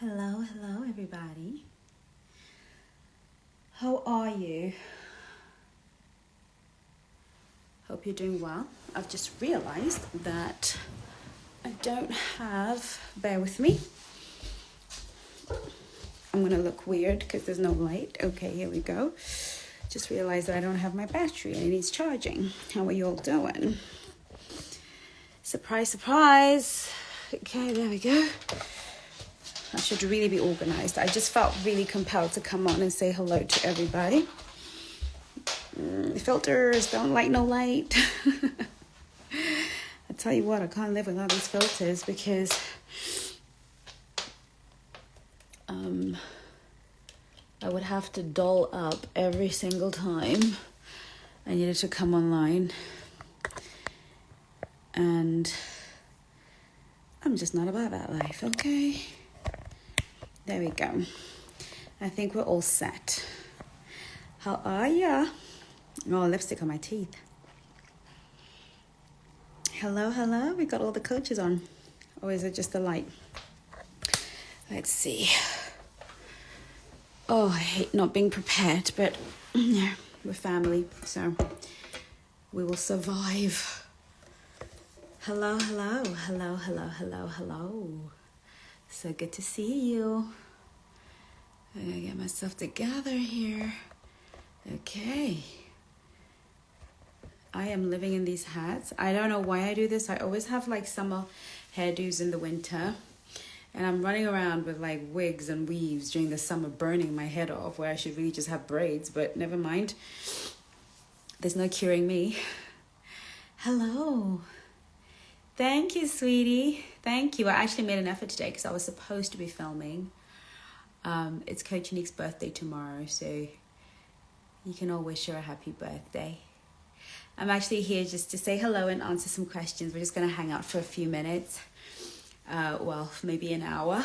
Hello, everybody. How are you? Hope you're doing well. I've just realized that I don't have, bear with me. I'm gonna look weird because there's no light. Okay, here we go. Just realized that I don't have my battery and it needs charging. How are you all doing? Surprise, surprise. Okay, there we go. I should really be organized. I just felt really compelled to come on and say hello to everybody. Filters, don't like no light. I tell you what, I can't live without these filters because I would have to doll up every single time I needed to come online. And I'm just not about that life, okay? There we go. I think we're all set. How are ya? Oh, lipstick on my teeth. Hello. We got all the coaches on. Or is it just the light? Let's see. Oh, I hate not being prepared, but yeah, we're family, so we will survive. Hello. So good to see you. I gotta get myself together here. Okay. I am living in these hats. I don't know why I do this. I always have like summer hairdos in the winter. And I'm running around with like wigs and weaves during the summer, burning my head off, where I should really just have braids, but never mind. There's no curing me. Hello. Thank you, sweetie. Thank you. I actually made an effort today because I was supposed to be filming. It's Coach Unique's birthday tomorrow, so you can all wish her a happy birthday. I'm actually here just to say hello and answer some questions. We're just going to hang out for a few minutes. Maybe an hour.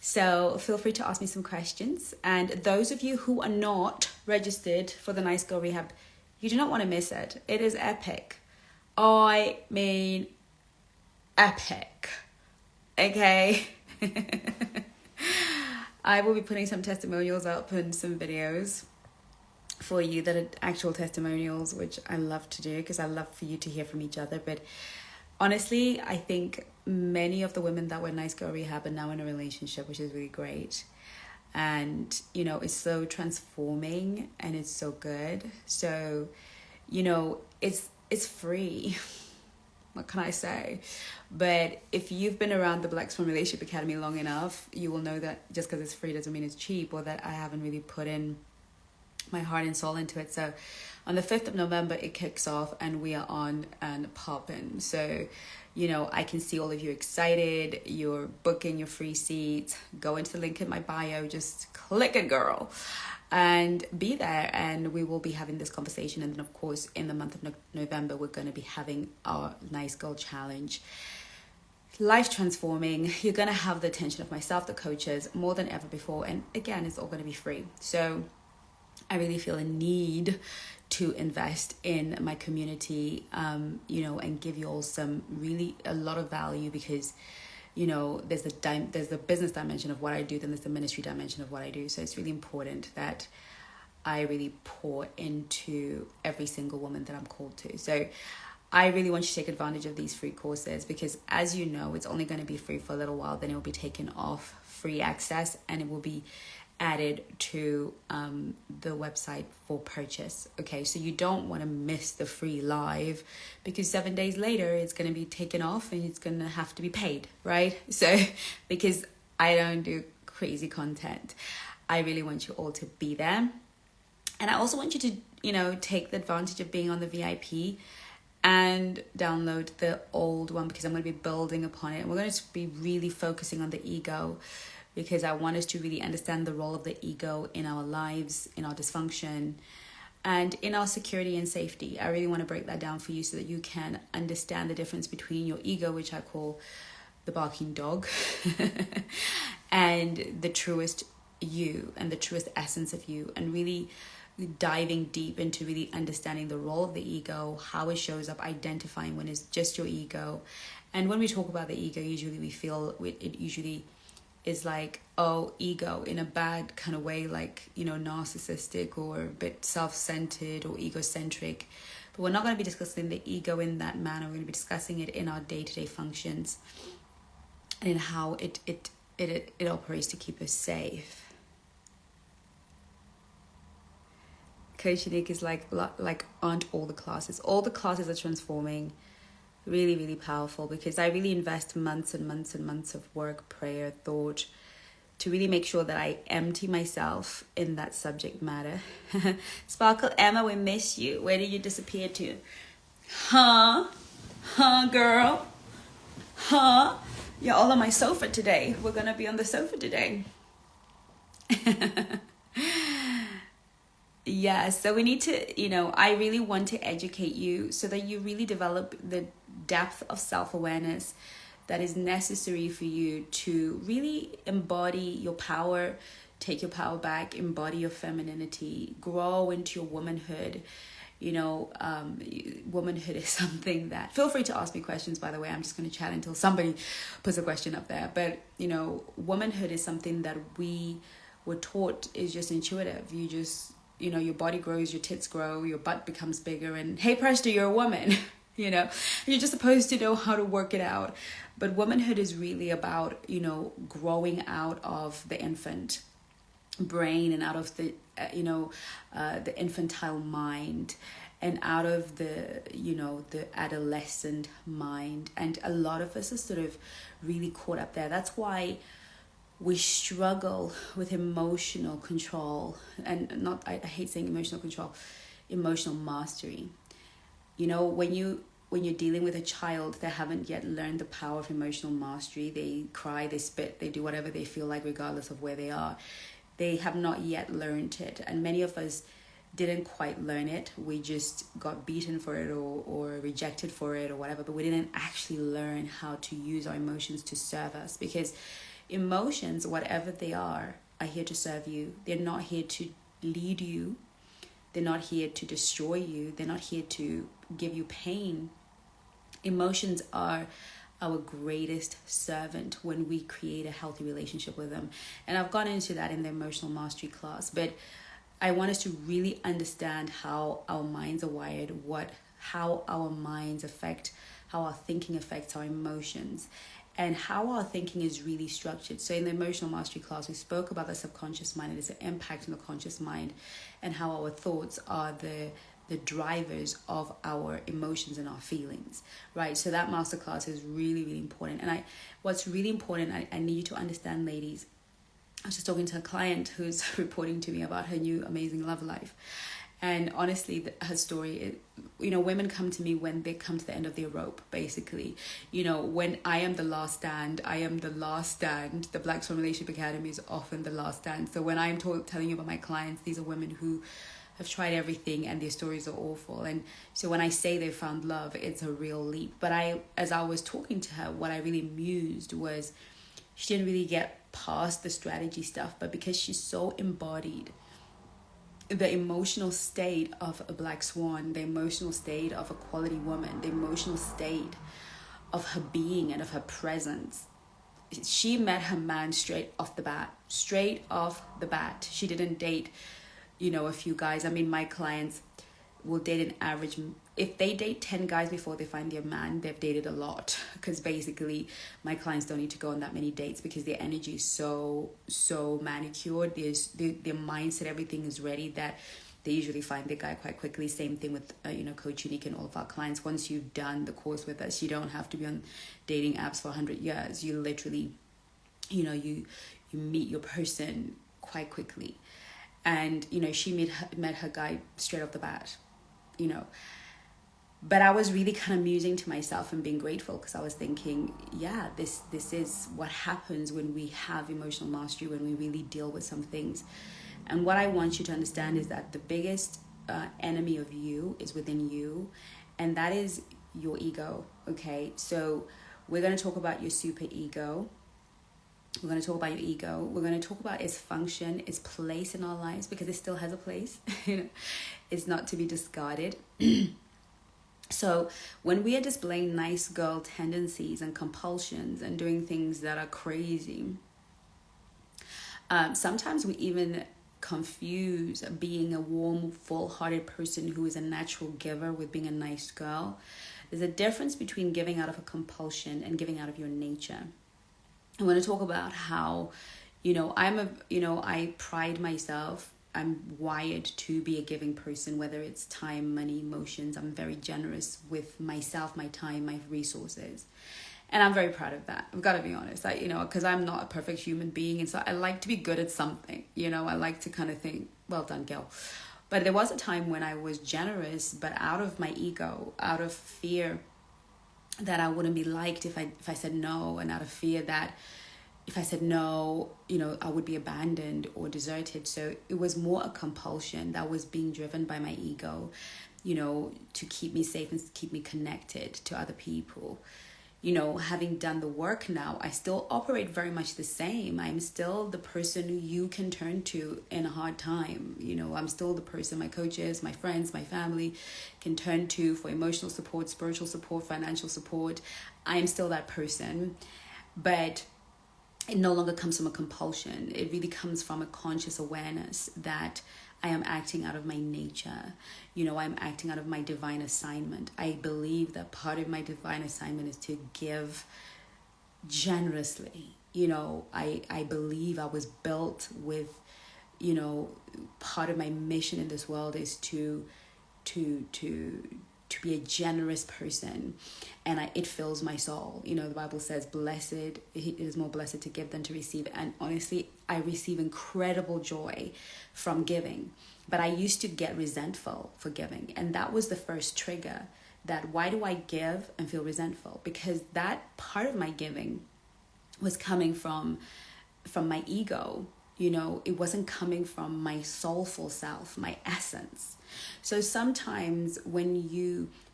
So feel free to ask me some questions. And those of you who are not registered for the Nice Girl Rehab, you do not want to miss it. It is epic. I mean, epic. Okay. I will be putting some testimonials up and some videos for you that are actual testimonials, which I love to do because I love for you to hear from each other. But honestly, I think many of the women that were Nice Girl Rehab are now in a relationship, which is really great. And, you know, it's so transforming and it's so good. So, you know, it's free. What can I say? But if you've been around the Black Swan Relationship Academy long enough, you will know that just because it's free doesn't mean it's cheap, or that I haven't really put in my heart and soul into it. So on the 5th of November, it kicks off and we are on and popping. So, you know, I can see all of you excited. You're booking your free seats. Go into the link in my bio. Just click it, girl. And be there. And we will be having this conversation. And then, of course, in the month of November, we're going to be having our Nice Girl Challenge. Life transforming. You're going to have the attention of myself, the coaches, more than ever before. And again, it's all going to be free. So I really feel a need to invest in my community, you know, and give you all a lot of value because, you know, there's the business dimension of what I do, then there's the ministry dimension of what I do. So it's really important that I really pour into every single woman that I'm called to. So I really want you to take advantage of these free courses because, as you know, it's only going to be free for a little while. Then it will be taken off free access and it will be added to the website for purchase. Okay, so you don't want to miss the free live because 7 days later it's going to be taken off and it's going to have to be paid, right? So because I don't do crazy content, I really want you all to be there. And I also want you to, you know, take the advantage of being on the VIP and download the old one because I'm going to be building upon it. And we're going to be really focusing on the ego, because I want us to really understand the role of the ego in our lives, in our dysfunction, and in our security and safety. I really want to break that down for you so that you can understand the difference between your ego, which I call the barking dog, and the truest you and the truest essence of you, and really diving deep into really understanding the role of the ego, how it shows up, identifying when it's just your ego. And when we talk about the ego, usually we feel it usually is like, oh, ego in a bad kind of way, like, you know, narcissistic or a bit self-centered or egocentric. But we're not going to be discussing the ego in that manner. We're going to be discussing it in our day-to-day functions and in how it operates to keep us safe. Coach Nick is like aren't all the classes? All the classes are transforming. Really, really powerful, because I really invest months and months and months of work, prayer, thought, to really make sure that I empty myself in that subject matter. Sparkle Emma, we miss you. Where did you disappear to? Huh, girl? Huh? You're all on my sofa today. We're gonna be on the sofa today. Yeah, so we need to, you know, I really want to educate you so that you really develop the depth of self-awareness that is necessary for you to really embody your power, take your power back, embody your femininity, grow into your womanhood. You know, womanhood is something that, feel free to ask me questions, by the way. I'm just going to chat until somebody puts a question up there. But, you know, womanhood is something that we were taught is just intuitive. You just, you know, your body grows, your tits grow, your butt becomes bigger, and hey presto, you're a woman. You know, you're just supposed to know how to work it out. But womanhood is really about, you know, growing out of the infant brain and out of the, the infantile mind, and out of the, you know, the adolescent mind. And a lot of us are sort of really caught up there. That's why we struggle with emotional control, and not, I hate saying emotional control, emotional mastery. You know, when you're dealing with a child that haven't yet learned the power of emotional mastery, they cry, they spit, they do whatever they feel like regardless of where they are. They have not yet learned it. And many of us didn't quite learn it. We just got beaten for it or rejected for it or whatever, but we didn't actually learn how to use our emotions to serve us, because emotions, whatever they are here to serve you. They're not here to lead you. They're not here to destroy you. They're not here to give you pain. Emotions are our greatest servant when we create a healthy relationship with them. And I've gone into that in the emotional mastery class, but I want us to really understand how our minds are wired, how our minds affect, how our thinking affects our emotions, and how our thinking is really structured. So in the emotional mastery class, we spoke about the subconscious mind and its impact on the conscious mind, and how our thoughts are the drivers of our emotions and our feelings, right? So that masterclass is really, really important. And what's really important, I need you to understand, ladies. I was just talking to a client who's reporting to me about her new amazing love life. And honestly, her story, women come to me when they come to the end of their rope, basically. You know, when I am the last stand, I am the last stand. The Black Swan Relationship Academy is often the last stand. So when I'm telling you about my clients, these are women who have tried everything and their stories are awful. And so when I say they found love, it's a real leap. But as I was talking to her, what I really mused was she didn't really get past the strategy stuff, but because she's so embodied the emotional state of a black swan, the emotional state of a quality woman, the emotional state of her being and of her presence, she met her man straight off the bat. She didn't date, a few guys. I mean, my clients will date an average, if they date 10 guys before they find their man, they've dated a lot. Because basically my clients don't need to go on that many dates because their energy is so manicured. Their mindset, everything is ready, that they usually find their guy quite quickly. Same thing with Coach Unique and all of our clients. Once you've done the course with us, you don't have to be on dating apps for 100 years. You literally, you meet your person quite quickly. And she met her guy straight off the bat. But I was really kind of musing to myself and being grateful, because I was thinking, yeah, this is what happens when we have emotional mastery, when we really deal with some things. And what I want you to understand is that the biggest enemy of you is within you, and that is your ego. Okay, so we're going to talk about your super ego. We're going to talk about your ego. We're going to talk about its function, its place in our lives, because it still has a place. It's not to be discarded. So when we are displaying nice girl tendencies and compulsions and doing things that are crazy, Sometimes we even confuse being a warm, full-hearted person who is a natural giver with being a nice girl. There's a difference between giving out of a compulsion and giving out of your nature. I want to talk about how, I pride myself. I'm wired to be a giving person, whether it's time, money, emotions. I'm very generous with myself, my time, my resources. And I'm very proud of that. I've got to be honest, because I'm not a perfect human being. And so I like to be good at something, I like to kind of think, well done, girl. But there was a time when I was generous, but out of my ego, out of fear that I wouldn't be liked if I said no, and out of fear that if I said no, I would be abandoned or deserted. So it was more a compulsion that was being driven by my ego, to keep me safe and keep me connected to other people. Having done the work now, I still operate very much the same. I'm still the person who you can turn to in a hard time. I'm still the person my coaches, my friends, my family can turn to for emotional support, spiritual support, financial support. I am still that person, but it no longer comes from a compulsion. It really comes from a conscious awareness that I am acting out of my nature. I'm acting out of my divine assignment. I believe that part of my divine assignment is to give generously. I believe I was built with, part of my mission in this world is to be a generous person, and it fills my soul. The Bible says blessed, it is more blessed to give than to receive. And honestly, I receive incredible joy from giving, but I used to get resentful for giving, and that was the first trigger. That why do I give and feel resentful? Because that part of my giving was coming from my ego. It wasn't coming from my soulful self, my essence. So sometimes when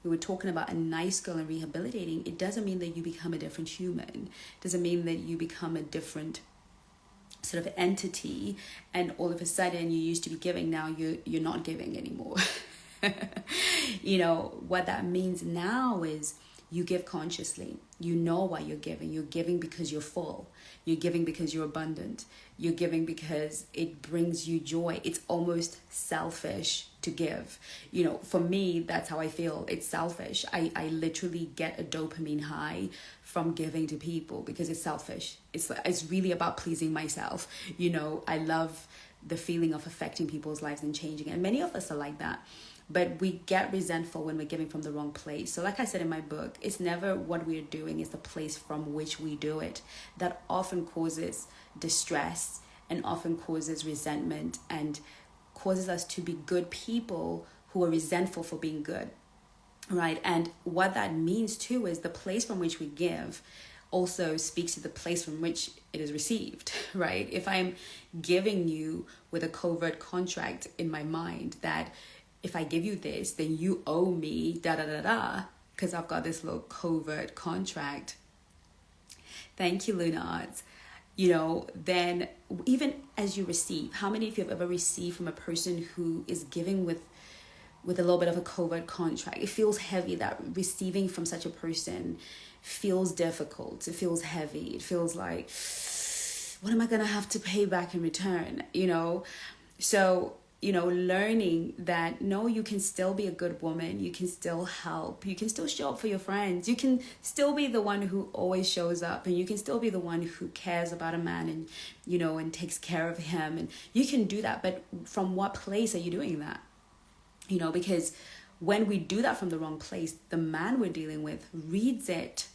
we were talking about a nice girl and rehabilitating, it doesn't mean that you become a different human. It doesn't mean that you become a different sort of entity, and all of a sudden you used to be giving, now you're not giving anymore. What that means now is you give consciously. You know why you're giving. You're giving because you're full. You're giving because you're abundant. You're giving because it brings you joy. It's almost selfish to give. For me, that's how I feel. It's selfish. I literally get a dopamine high from giving to people because it's selfish. It's really about pleasing myself. I love the feeling of affecting people's lives and changing. And many of us are like that. But we get resentful when we're giving from the wrong place. So like I said in my book, it's never what we're doing, it's the place from which we do it that often causes distress and often causes resentment and causes us to be good people who are resentful for being good, right? And what that means too is the place from which we give also speaks to the place from which it is received, right? If I'm giving you with a covert contract in my mind that if I give you this, then you owe me because I've got this little covert contract. Thank you, Luna Arts. Then even as you receive, how many of you have ever received from a person who is giving with a little bit of a covert contract? It feels heavy. That receiving from such a person feels difficult. It feels heavy. It feels like, what am I going to have to pay back in return? So learning that, no, you can still be a good woman. You can still help. You can still show up for your friends. You can still be the one who always shows up, and you can still be the one who cares about a man and, and takes care of him. And you can do that. But from what place are you doing that? Because when we do that from the wrong place, the man we're dealing with reads it.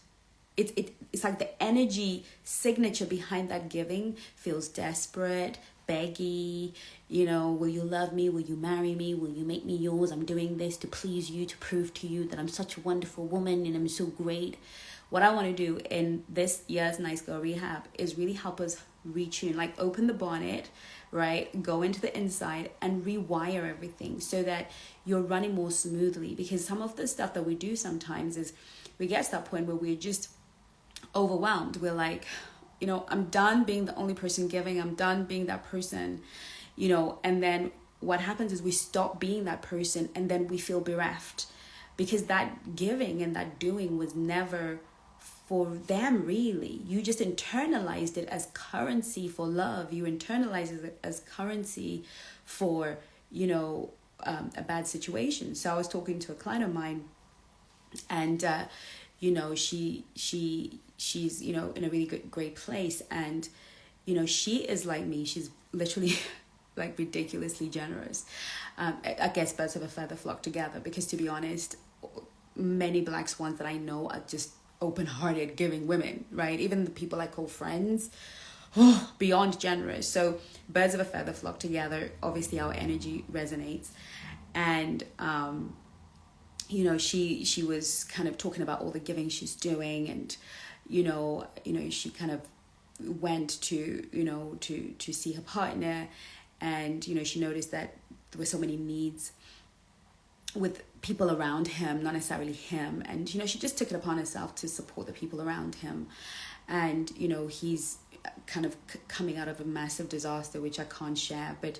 It's like the energy signature behind that giving feels desperate, beggy, will you love me? Will you marry me? Will you make me yours? I'm doing this to please you, to prove to you that I'm such a wonderful woman and I'm so great. What I want to do in this year's Nice Girl Rehab is really help us retune, like open the bonnet, right? Go into the inside and rewire everything so that you're running more smoothly. Because some of the stuff that we do sometimes is we get to that point where we're just overwhelmed. We're like, I'm done being the only person giving. I'm done being that person, and then what happens is we stop being that person, and then we feel bereft because that giving and that doing was never for them, really. You just internalized it as currency for love. You internalized it as currency for, a bad situation. So I was talking to a client of mine, and she's in a really great place, and she is like me. She's literally like ridiculously generous. I guess birds of a feather flock together, because to be honest, many black swans that I know are just open-hearted, giving women, right? Even the people I call friends, beyond generous. So birds of a feather flock together. Obviously our energy resonates. And she was kind of talking about all the giving she's doing, and she kind of went to see her partner, and she noticed that there were so many needs with people around him, not necessarily him, and she just took it upon herself to support the people around him. And he's kind of coming out of a massive disaster, which I can't share, but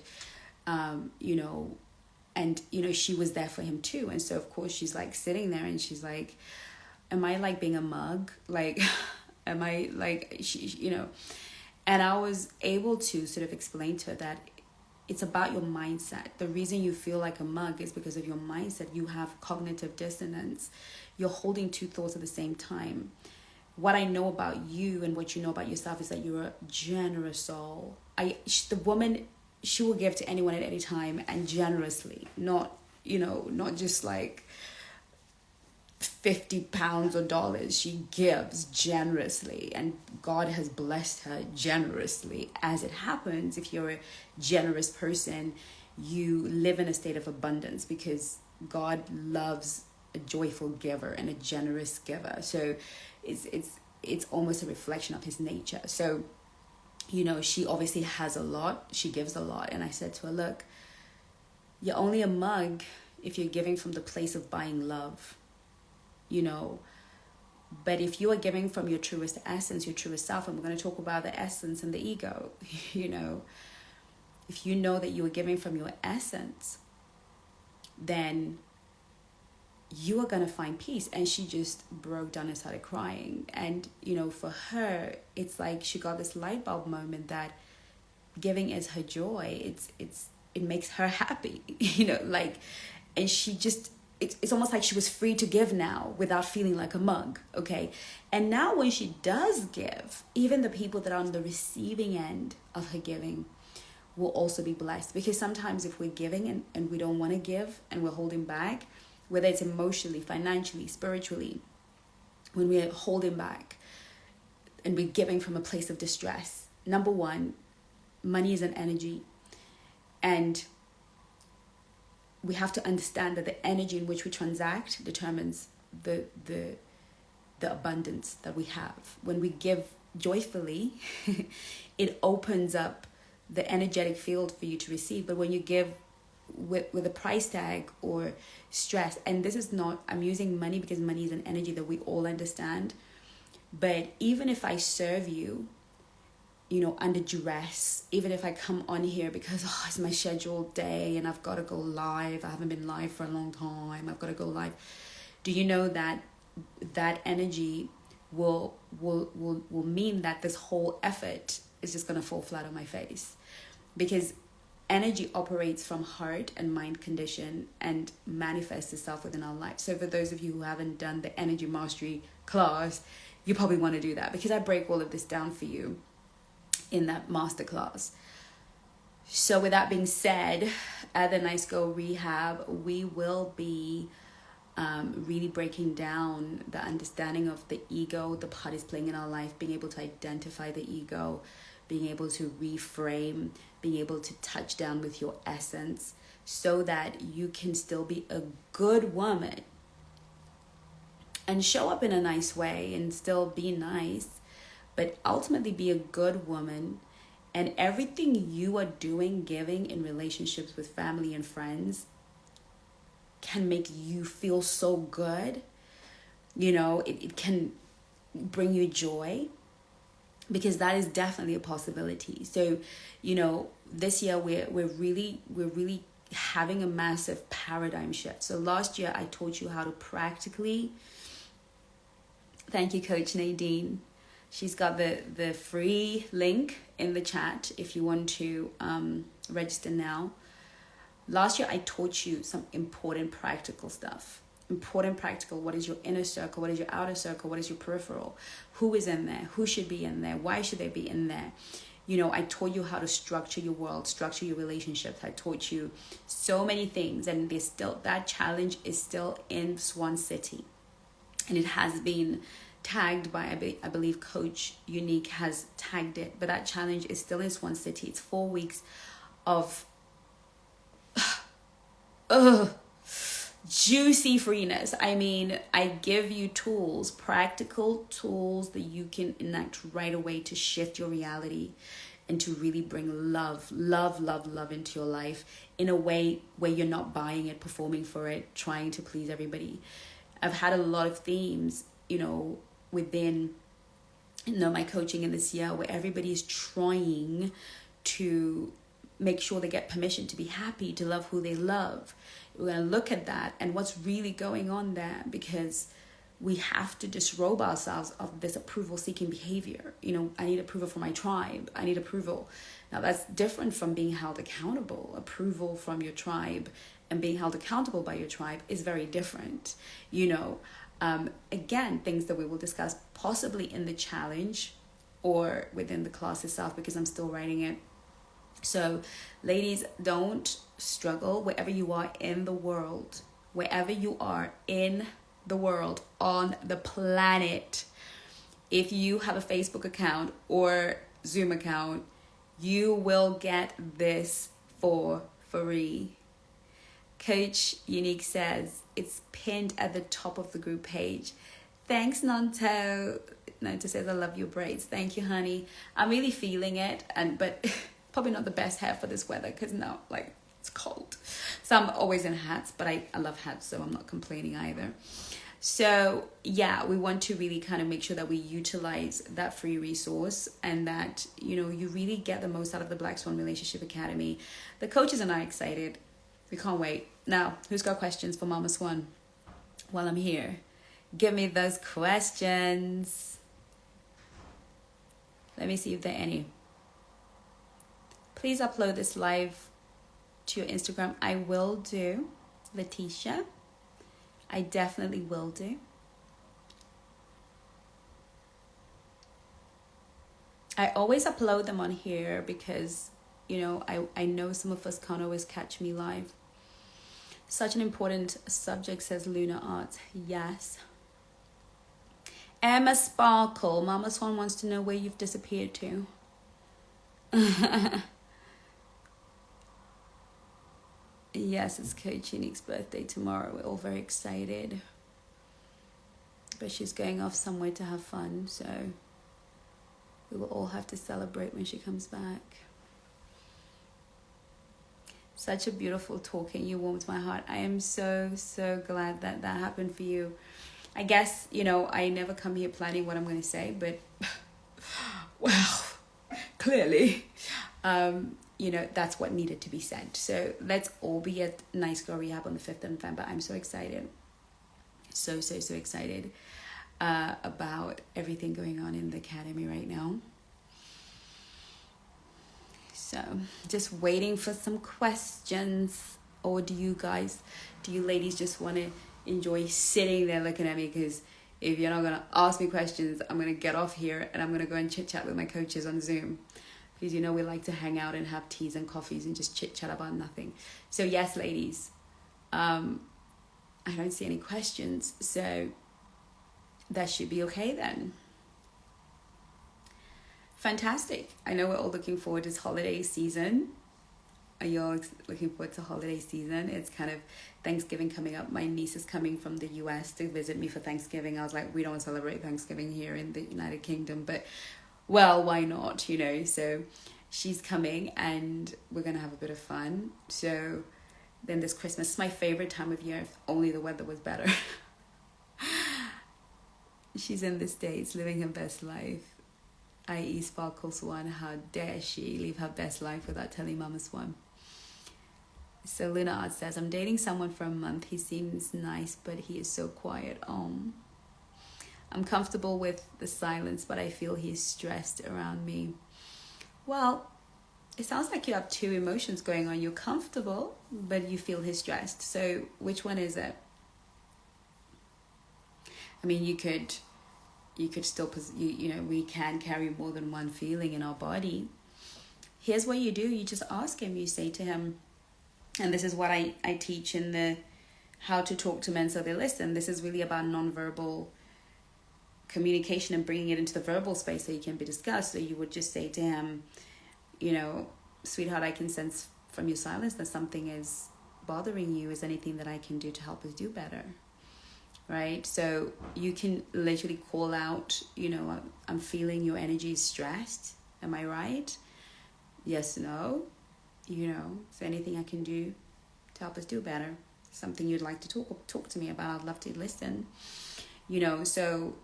she was there for him too. And so of course she's like sitting there, and she's like, am I like being a mug? Like, am I like, and I was able to sort of explain to her that it's about your mindset. The reason you feel like a mug is because of your mindset. You have cognitive dissonance. You're holding two thoughts at the same time. What I know about you and what you know about yourself is that you're a generous soul. The woman, she will give to anyone at any time, and generously, not just like 50 pounds or dollars. She gives generously, and God has blessed her generously. As it happens, if you're a generous person, you live in a state of abundance, because God loves a joyful giver and a generous giver. So it's almost a reflection of his nature. So she obviously has a lot. She gives a lot. And I said to her, look, you're only a mug if you're giving from the place of buying love. But if you are giving from your truest essence, your truest self, and we're going to talk about the essence and the ego, if you know that you are giving from your essence, then you are going to find peace. And she just broke down and started crying. And, for her, it's like she got this light bulb moment that giving is her joy. It makes her happy, and she just, it's almost like she was free to give now without feeling like a mug, okay? And now when she does give, even the people that are on the receiving end of her giving will also be blessed. Because sometimes if we're giving and we don't want to give and we're holding back, whether it's emotionally, financially, spiritually, when we're holding back and we're giving from a place of distress, number one, money is an energy. And we have to understand that the energy in which we transact determines the abundance that we have. When we give joyfully, it opens up the energetic field for you to receive. But when you give with a price tag or stress, and this is not, I'm using money because money is an energy that we all understand. But even if I serve you, under duress, even if I come on here because it's my scheduled day and I've got to go live, I haven't been live for a long time, I've got to go live, do you know that energy will mean that this whole effort is just going to fall flat on my face? Because energy operates from heart and mind condition and manifests itself within our life. So for those of you who haven't done the energy mastery class, you probably want to do that, because I break all of this down for you in that masterclass. So with that being said, at the Nice Girl Rehab, we will be really breaking down the understanding of the ego, the part it's playing in our life, being able to identify the ego, being able to reframe, being able to touch down with your essence so that you can still be a good woman and show up in a nice way and still be nice, but ultimately be a good woman. And everything you are doing, giving in relationships with family and friends can make you feel so good. It can bring you joy, because that is definitely a possibility. So, this year we're really having a massive paradigm shift. So last year I taught you how to practically Thank you, Coach Nadine. She's got the free link in the chat if you want to register now. Last year, I taught you some important practical stuff. Important practical. What is your inner circle? What is your outer circle? What is your peripheral? Who is in there? Who should be in there? Why should they be in there? You know, I taught you how to structure your world, structure your relationships. I taught you so many things, and there's still, that challenge is still in Swan City. And it has been tagged by, I believe Coach Unique has tagged it, but that challenge is still in Swan City. It's 4 weeks of juicy freeness. I mean, I give you tools, practical tools that you can enact right away to shift your reality and to really bring love into your life in a way where you're not buying it, performing for it, trying to please everybody. I've had a lot of themes, you know, within, you know, my coaching in this year where everybody is trying to make sure they get permission to be happy, to love who they love. We're going to look at that and what's really going on there, because we have to disrobe ourselves of this approval-seeking behavior. You know, I need approval from my tribe. I need approval. Now, that's different from being held accountable. Approval from your tribe and being held accountable by your tribe is very different. You know, again, things that we will discuss possibly in the challenge or within the class itself, because I'm still writing it. So, ladies, don't struggle wherever you are in the world, wherever you are in the world, on the planet. If you have a Facebook account or Zoom account, you will get this for free. Coach Unique says it's pinned at the top of the group page. Thanks, Nanto. Nanto says, I love your braids. Thank you, honey. I'm really feeling it, but probably not the best hair for this weather, because now, like, it's cold. So I'm always in hats, but I love hats, so I'm not complaining either. So yeah, we want to really kind of make sure that we utilize that free resource and that, you know, you really get the most out of the Black Swan Relationship Academy. The coaches and I are excited. We can't wait. Now, who's got questions for Mama Swan while I'm here? Give me those questions. Let me see if there are any. Please upload this live to your Instagram. I will do, Letitia. I definitely will do. I always upload them on here because, you know, I know some of us can't always catch me live. Such an important subject, says Luna Art. Yes. Emma Sparkle. Mama Swan wants to know where you've disappeared to. Yes, it's Coach Unique's birthday tomorrow. We're all very excited. But she's going off somewhere to have fun, so we will all have to celebrate when she comes back. Such a beautiful talking. You warmed my heart. I am so, so glad that that happened for you. I guess, you know, I never come here planning what I'm going to say, but, well, clearly, you know, that's what needed to be said. So let's all be at Nice Girl Rehab on the 5th of November. I'm so excited. So excited about everything going on in the academy right now. So just waiting for some questions. Or do you ladies just want to enjoy sitting there looking at me? Because if you're not going to ask me questions, I'm going to get off here and I'm going to go and chit chat with my coaches on Zoom. Because, you know, we like to hang out and have teas and coffees and just chit chat about nothing. So yes, ladies, I don't see any questions. So that should be okay then. Fantastic. I know we're all looking forward to this holiday season. Are you all looking forward to holiday season? It's kind of Thanksgiving coming up. My niece is coming from the US to visit me for Thanksgiving. I was like, we don't celebrate Thanksgiving here in the United Kingdom, but well, why not, you know? So she's coming and we're going to have a bit of fun. So then this Christmas is my favorite time of year, if only the weather was better. She's in the States living her best life, i.e. Sparkle Swan. How dare she live her best life without telling Mama Swan? So Luna Art says, I'm dating someone for a month. He seems nice, but he is so quiet. I'm comfortable with the silence, but I feel he's stressed around me. Well, it sounds like you have two emotions going on. You're comfortable, but you feel he's stressed. So which one is it? I mean, you could still, we can carry more than one feeling in our body. Here's what you do. You just ask him. You say to him, and this is what I teach in the How to Talk to Men So They Listen. This is really about nonverbal communication and bringing it into the verbal space so it can be discussed. So you would just say to him, sweetheart, I can sense from your silence that something is bothering you. Is anything that I can do to help us do better? Right? So you can literally call out, I'm feeling your energy is stressed. Am I right? Yes, no. Is there anything I can do to help us do better? Something you'd like to talk to me about? I'd love to listen. So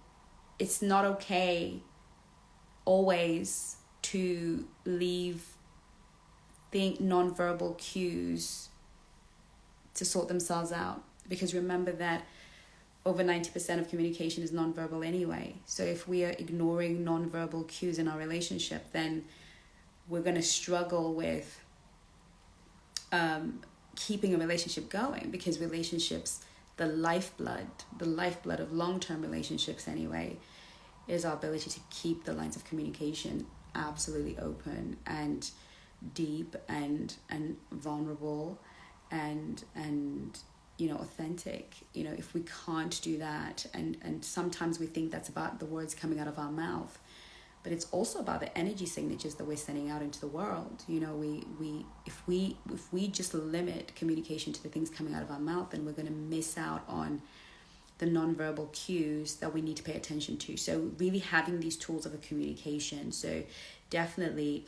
it's not okay always to leave non-verbal cues to sort themselves out, because remember that over 90% of communication is non-verbal anyway. So if we are ignoring non-verbal cues in our relationship, then we're going to struggle with keeping a relationship going, because relationships, the lifeblood of long-term relationships anyway, is our ability to keep the lines of communication absolutely open and deep and vulnerable and authentic. If we can't do that, and sometimes we think that's about the words coming out of our mouth, but it's also about the energy signatures that we're sending out into the world. If we just limit communication to the things coming out of our mouth, then we're going to miss out on the nonverbal cues that we need to pay attention to. So really having these tools of a communication. So definitely,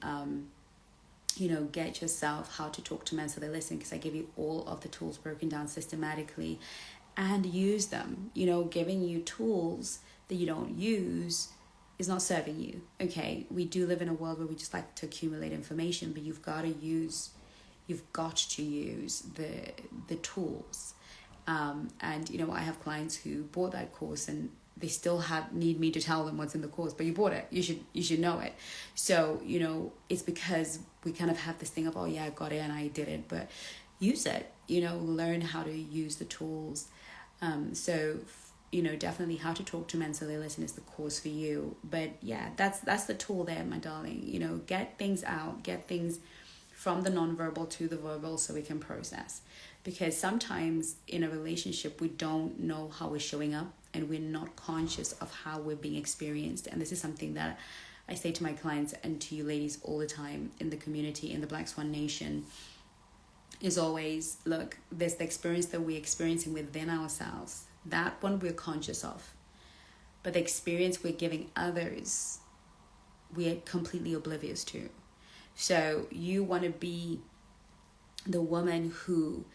get yourself How to Talk to Men So They Listen, because I give you all of the tools broken down systematically, and use them. Giving you tools that you don't use is not serving you. Okay, we do live in a world where we just like to accumulate information, but you've got to use the tools. And I have clients who bought that course and they still need me to tell them what's in the course, but you bought it, you should know it. So it's because we kind of have this thing of, oh yeah, I got it and I did it, but use it. Learn how to use the tools. Definitely How to Talk to Men So They Listen is the course for you. But yeah, that's the tool there, my darling. Get things out, get things from the nonverbal to the verbal so we can process. Because sometimes in a relationship, we don't know how we're showing up and we're not conscious of how we're being experienced. And this is something that I say to my clients and to you ladies all the time in the community, in the Black Swan Nation, is always, look, there's the experience that we're experiencing within ourselves. That one we're conscious of. But the experience we're giving others, we're completely oblivious to. So you want to be the woman who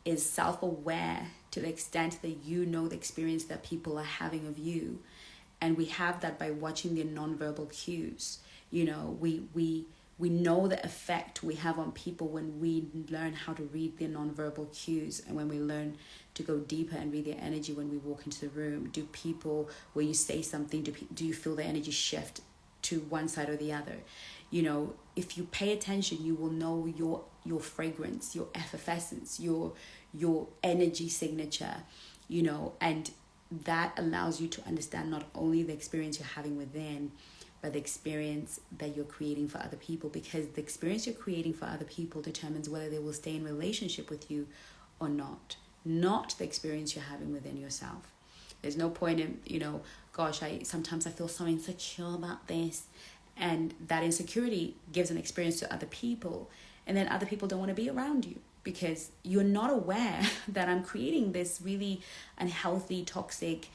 is self-aware to the extent that you know the experience that people are having of you. And we have that by watching the nonverbal cues. We know the effect we have on people when we learn how to read their nonverbal cues, and when we learn to go deeper and read their energy when we walk into the room. Do people, when you say something, do you feel the energy shift to one side or the other? If you pay attention, you will know your fragrance, your effervescence, your energy signature, and that allows you to understand not only the experience you're having within, but the experience that you're creating for other people, because the experience you're creating for other people determines whether they will stay in relationship with you or not the experience you're having within yourself. There's no point in, sometimes I feel so insecure about this, and that insecurity gives an experience to other people, and then other people don't want to be around you because you're not aware that I'm creating this really unhealthy, toxic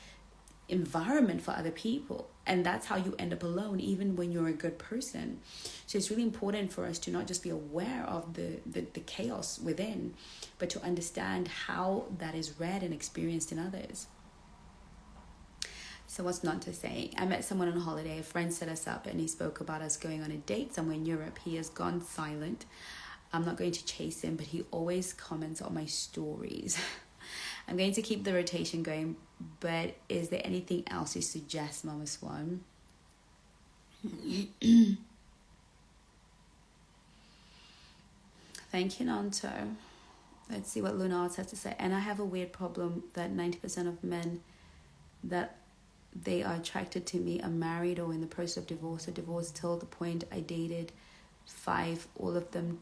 environment for other people. And that's how you end up alone, even when you're a good person. So it's really important for us to not just be aware of the chaos within, but to understand how that is read and experienced in others. So what's not to say? I met someone on a holiday. A friend set us up and he spoke about us going on a date somewhere in Europe. He has gone silent. I'm not going to chase him, but he always comments on my stories. I'm going to keep the rotation going, but is there anything else you suggest, Mama Swan? Thank you, Nanto. Let's see what Luna has to say. And I have a weird problem that 90% of men that they are attracted to me are married or in the process of divorce or divorced till the point I dated 5. All of them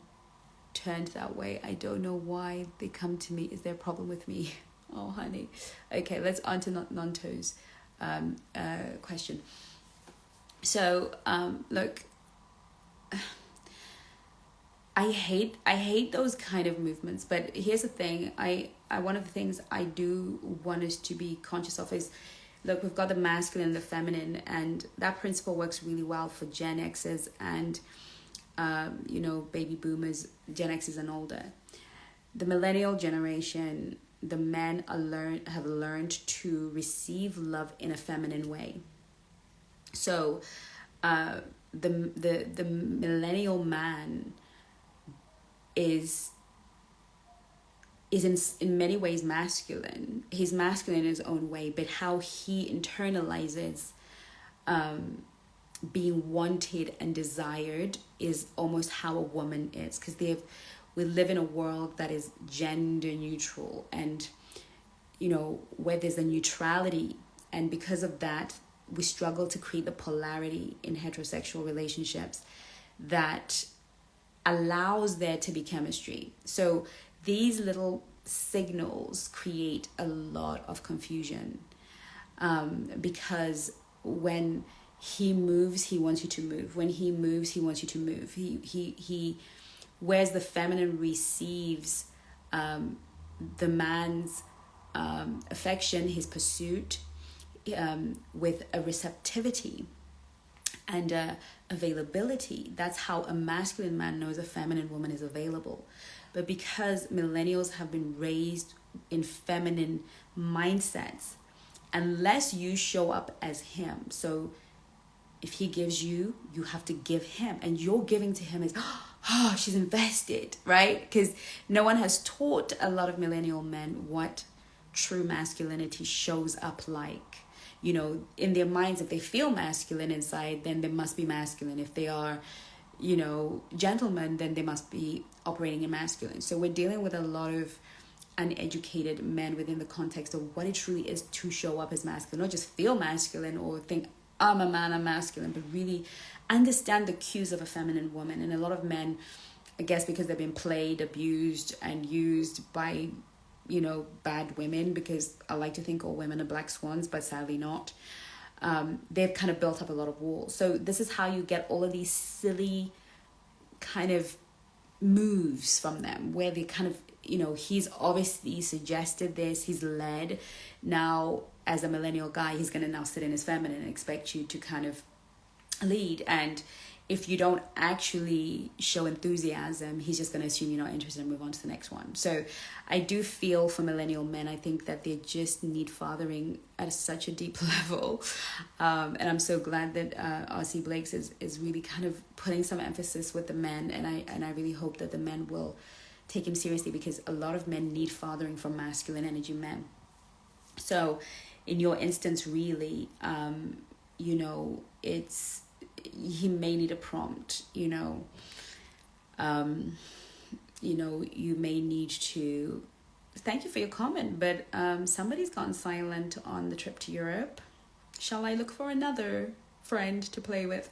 turned that way. I don't know why they come to me. Is there a problem with me? Oh, honey. Okay, let's on to Nanto's question. So, look, I hate those kind of movements, but here's the thing. I one of the things I do want us to be conscious of is, look, we've got the masculine and the feminine, and that principle works really well for Gen Xers and baby boomers, Gen Xers and older. The millennial generation, the men have learned to receive love in a feminine way. So the millennial man is in many ways masculine. He's masculine in his own way, but how he internalizes being wanted and desired is almost how a woman is, because we live in a world that is gender neutral, and where there's a neutrality, and because of that we struggle to create the polarity in heterosexual relationships that allows there to be chemistry. So these little signals create a lot of confusion, because when he moves, he wants you to move. When he moves, he wants you to move. He whereas the feminine receives the man's affection, his pursuit, with a receptivity and availability. That's how a masculine man knows a feminine woman is available. But because millennials have been raised in feminine mindsets, unless you show up as him, so if he gives you, you have to give him, and your giving to him is, oh, she's invested, right? Because no one has taught a lot of millennial men what true masculinity shows up like. In their minds, if they feel masculine inside, then they must be masculine. If they are, gentlemen, then they must be operating in masculine. So we're dealing with a lot of uneducated men within the context of what it truly is to show up as masculine, not just feel masculine or think, I'm a man, I'm masculine, but really understand the cues of a feminine woman. And a lot of men, I guess because they've been played, abused, and used by bad women, because I like to think all women are black swans, but sadly not. They've kind of built up a lot of walls. So this is how you get all of these silly kind of moves from them, where they kind of, he's obviously suggested this, he's led. Now, as a millennial guy, he's going to now sit in his feminine and expect you to kind of lead. And if you don't actually show enthusiasm, he's just going to assume you're not interested and move on to the next one. So I do feel for millennial men, I think that they just need fathering at such a deep level. And I'm so glad that R.C. Blakes is really kind of putting some emphasis with the men. And I really hope that the men will take him seriously, because a lot of men need fathering from masculine energy men. So in your instance, really, he may need a prompt, you may need to, thank you for your comment, but somebody's gone silent on the trip to Europe. Shall I look for another friend to play with?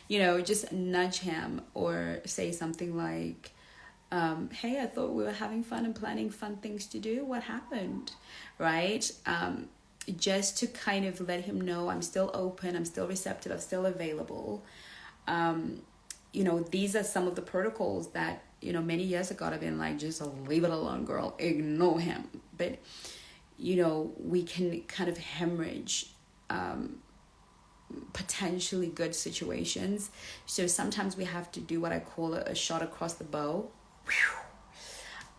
Just nudge him or say something like, hey, I thought we were having fun and planning fun things to do. What happened? Right? Just to kind of let him know I'm still open, I'm still receptive, I'm still available. These are some of the protocols that, many years ago I've been like, just leave it alone, girl, ignore him. But, we can kind of hemorrhage potentially good situations. So sometimes we have to do what I call a shot across the bow.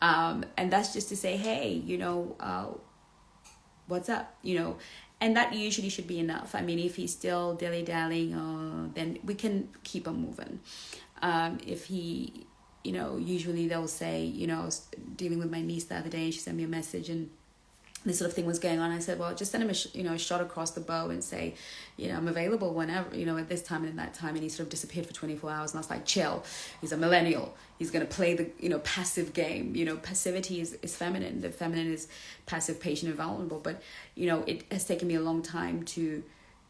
And that's just to say, hey, what's up, and that usually should be enough. I mean, if he's still dilly-dallying, then we can keep him moving. If he, usually they'll say, I was dealing with my niece the other day and she sent me a message and this sort of thing was going on. I said, well, just send him a shot across the bow and say, I'm available whenever, at this time and that time. And he sort of disappeared for 24 hours. And I was like, chill. He's a millennial. He's going to play the, passive game. Passivity is feminine. The feminine is passive, patient, and vulnerable. But, it has taken me a long time to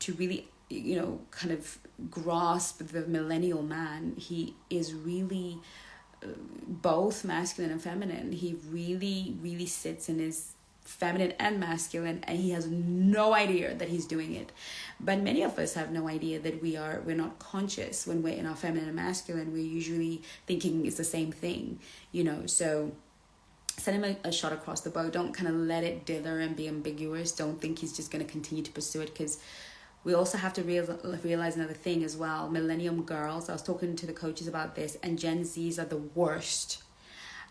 really, kind of grasp the millennial man. He is really both masculine and feminine. He really, really sits in his feminine and masculine, and he has no idea that he's doing it. But many of us have no idea that we're not conscious when we're in our feminine and masculine. We're usually thinking it's the same thing, so send him a shot across the bow. Don't kind of let it dither and be ambiguous. Don't think he's just going to continue to pursue it, because we also have to realize another thing as well. Millennium girls, I was talking to the coaches about this, and Gen Zs are the worst.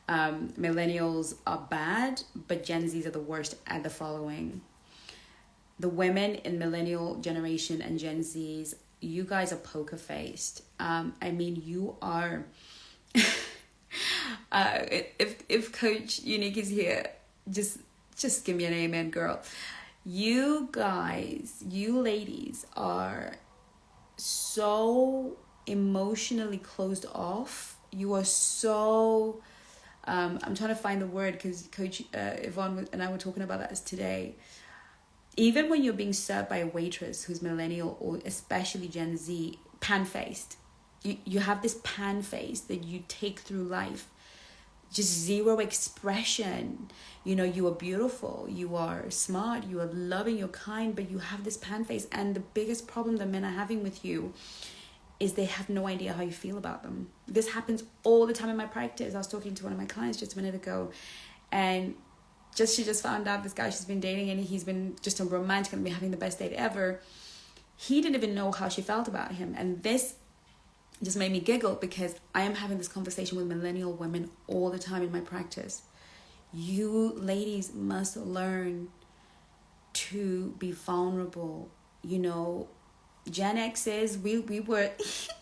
Millennials are bad, but Gen Zs are the worst at the following. The women in millennial generation and Gen Zs, you guys are poker faced. You are if Coach Unique is here, just give me an amen, girl. You guys, you ladies are so emotionally closed off. You are so I'm trying to find the word, because Coach Yvonne and I were talking about that today. Even when you're being served by a waitress who's millennial, or especially Gen Z, pan-faced. You have this pan face that you take through life. Just zero expression. You are beautiful. You are smart. You are loving. You're kind. But you have this pan face. And the biggest problem that men are having with you is they have no idea how you feel about them. This happens all the time in my practice. I was talking to one of my clients just a minute ago, and she just found out this guy she's been dating, and he's been just a romantic and been having the best date ever. He didn't even know how she felt about him. And this just made me giggle, because I am having this conversation with millennial women all the time in my practice. You ladies must learn to be vulnerable. Gen X's, we were so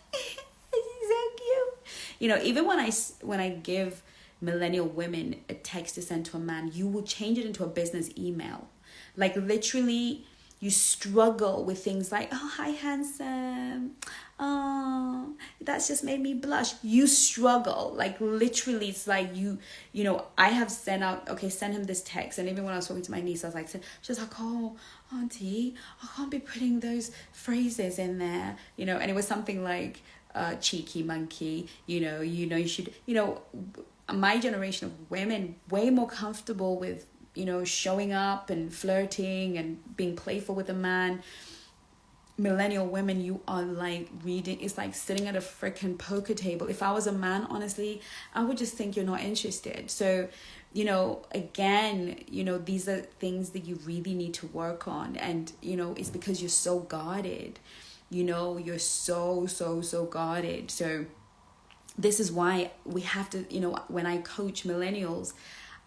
cute. Even when I give millennial women a text to send to a man, you will change it into a business email. Like, literally, you struggle with things like, oh, hi, handsome. Oh, that's just made me blush. You struggle. Like, literally, it's like I have sent him this text. And even when I was talking to my niece, I was like, she's like, oh, auntie, I can't be putting those phrases in there. And it was something like, cheeky monkey, you should, my generation of women, way more comfortable with, showing up and flirting and being playful with a man. Millennial women, you are like reading, it's like sitting at a freaking poker table. If I was a man, honestly, I would just think you're not interested. So, again, these are things that you really need to work on. And, it's because you're so guarded. You're so guarded. So this is why we have to, when I coach millennials,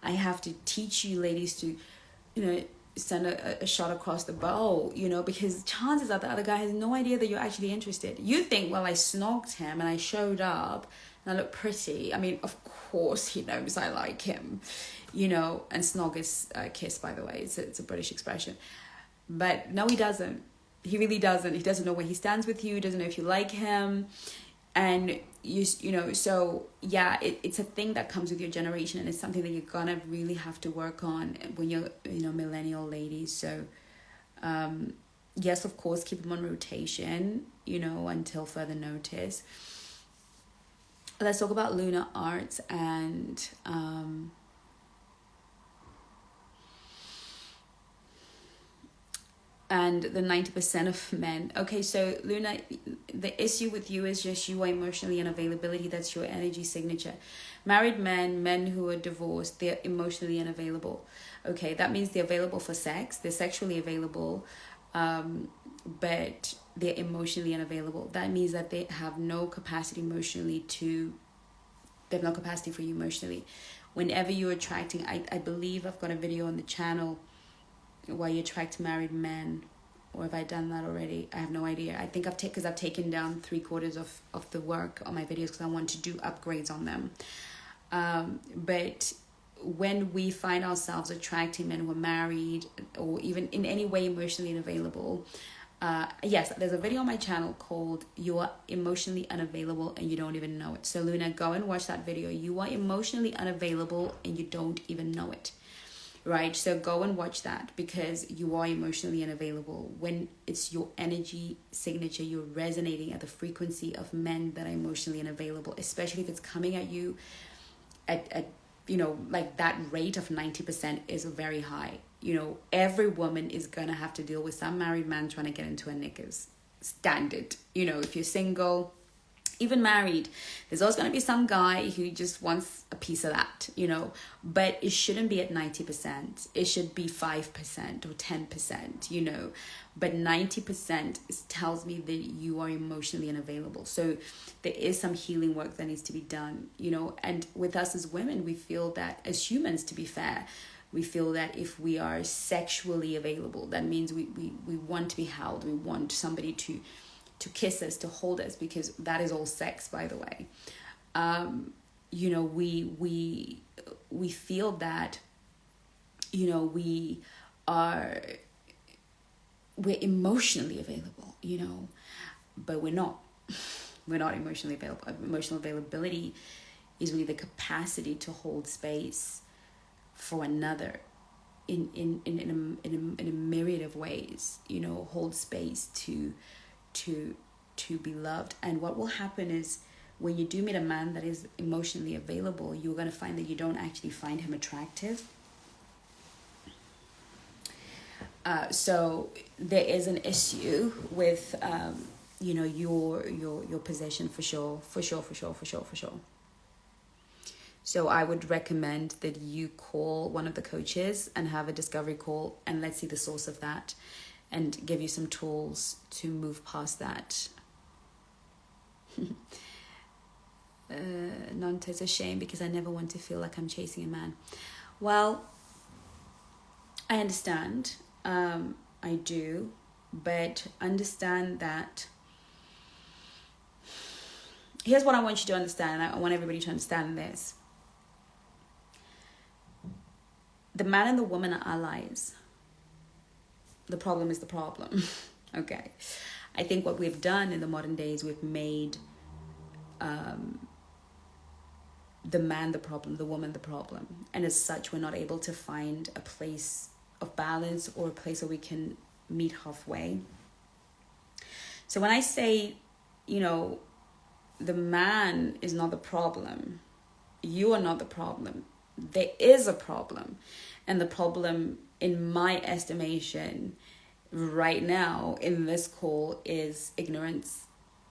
I have to teach you ladies to, send a shot across the bow, because chances are the other guy has no idea that you're actually interested. You think, well, I snogged him and I showed up and I look pretty. I mean, of course he knows I like him, and snog is kiss, by the way. It's a British expression. But no, he doesn't. He really doesn't. He doesn't know where he stands with you. He doesn't know if you like him. And so yeah, it's a thing that comes with your generation, and it's something that you're gonna really have to work on when you're millennial ladies. So yes, of course, keep them on rotation until further notice. Let's talk about lunar arts and the 90% of men. Okay, so Luna, the issue with you is just you are emotionally unavailability. That's your energy signature. Married men who are divorced, they're emotionally unavailable. Okay, that means they're available for sex. They're sexually available, but they're emotionally unavailable. That means that they have no capacity emotionally they have no capacity for you emotionally. Whenever you're attracting, I believe I've got a video on the channel why you attract married men, or have I done that already? I have no idea. I think I've taken down 3/4 of the work on my videos because I want to do upgrades on them. But when we find ourselves attracting men who are married or even in any way emotionally unavailable, yes, there's a video on my channel called "You Are Emotionally Unavailable and You Don't Even Know It." So Luna, go and watch that video. You are emotionally unavailable and you don't even know it. Right? So go and watch that, because you are emotionally unavailable. When it's your energy signature, you're resonating at the frequency of men that are emotionally unavailable, especially if it's coming at you at like that rate of 90% is very high. Every woman is gonna have to deal with some married man trying to get into her knickers. Standard. If you're single, even married, there's always going to be some guy who just wants a piece of that, but it shouldn't be at 90%. It should be 5% or 10%, but 90% tells me that you are emotionally unavailable. So there is some healing work that needs to be done, and with us as women, we feel that as humans, to be fair, we feel that if we are sexually available, that means we want to be held. We want somebody to kiss us, to hold us, because that is all sex, by the way. We feel that, we're emotionally available, but we're not. We're not emotionally available. Emotional availability is really the capacity to hold space for another in a myriad of ways, hold space to be loved. And what will happen is, when you do meet a man that is emotionally available, you're going to find that you don't actually find him attractive. So there is an issue with your position, for sure. So I would recommend that you call one of the coaches and have a discovery call, and let's see the source of that, and give you some tools to move past that. Nanta, it's a shame because I never want to feel like I'm chasing a man. Well, I understand. I do. But understand that... Here's what I want you to understand. I want everybody to understand this. The man and the woman are allies. The problem is the problem. Okay. I think what we've done in the modern days, we've made the man the problem, the woman the problem. And as such, we're not able to find a place of balance or a place where we can meet halfway. So when I say, the man is not the problem, you are not the problem, there is a problem. And the problem, in my estimation, right now in this call, is ignorance.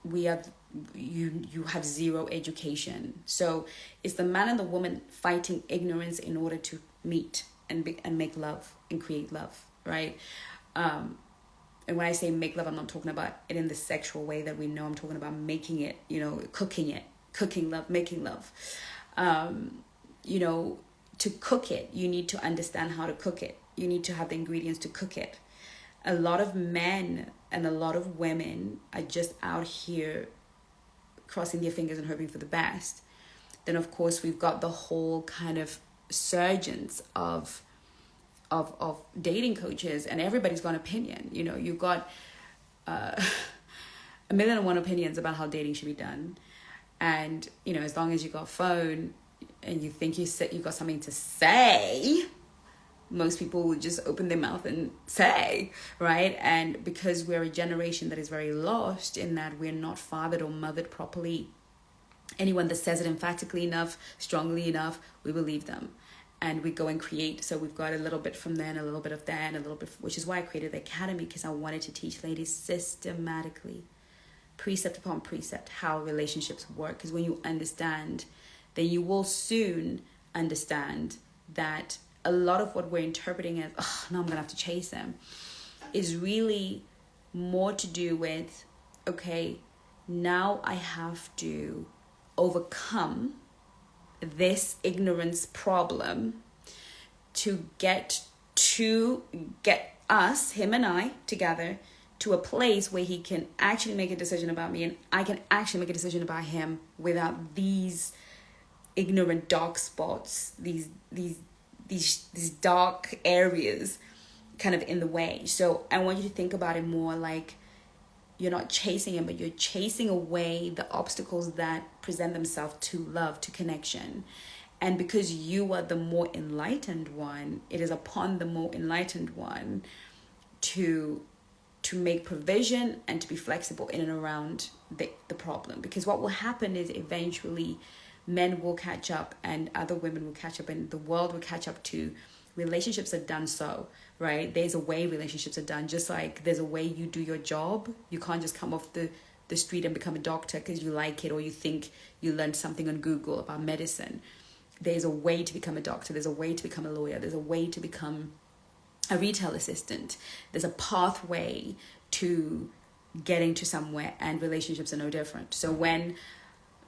You have zero education. So it's the man and the woman fighting ignorance in order to meet and make love and create love, right? And when I say make love, I'm not talking about it in the sexual way that we know. I'm talking about making it, cooking love, making love. To cook it, you need to understand how to cook it. You need to have the ingredients to cook it. A lot of men and a lot of women are just out here crossing their fingers and hoping for the best. Then, of course, we've got the whole kind of surgence of dating coaches, and everybody's got an opinion. You've got a million and one opinions about how dating should be done. And, as long as you got a phone and you think you got something to say, most people will just open their mouth and say, right? And because we're a generation that is very lost in that we're not fathered or mothered properly, anyone that says it emphatically enough, strongly enough, we believe them. And we go and create. So we've got a little bit from there and a little bit of that and a little bit, which is why I created the academy, because I wanted to teach ladies systematically, precept upon precept, how relationships work. Because when you understand, then you will soon understand that a lot of what we're interpreting as, now I'm going to have to chase them, is really more to do with, okay, now I have to overcome this ignorance problem to get us, him and I, together to a place where he can actually make a decision about me and I can actually make a decision about him without these ignorant dark spots, these dark areas kind of in the way. So I want you to think about it more like you're not chasing it, but you're chasing away the obstacles that present themselves to love, to connection. And because you are the more enlightened one, it is upon the more enlightened one to make provision and to be flexible in and around the problem. Because what will happen is eventually men will catch up and other women will catch up and the world will catch up to relationships are done so, right? There's a way relationships are done, just like there's a way you do your job. You can't just come off the street and become a doctor because you like it or you think you learned something on Google about medicine. There's a way to become a doctor. There's a way to become a lawyer. There's a way to become a retail assistant. There's a pathway to getting to somewhere, and relationships are no different. So when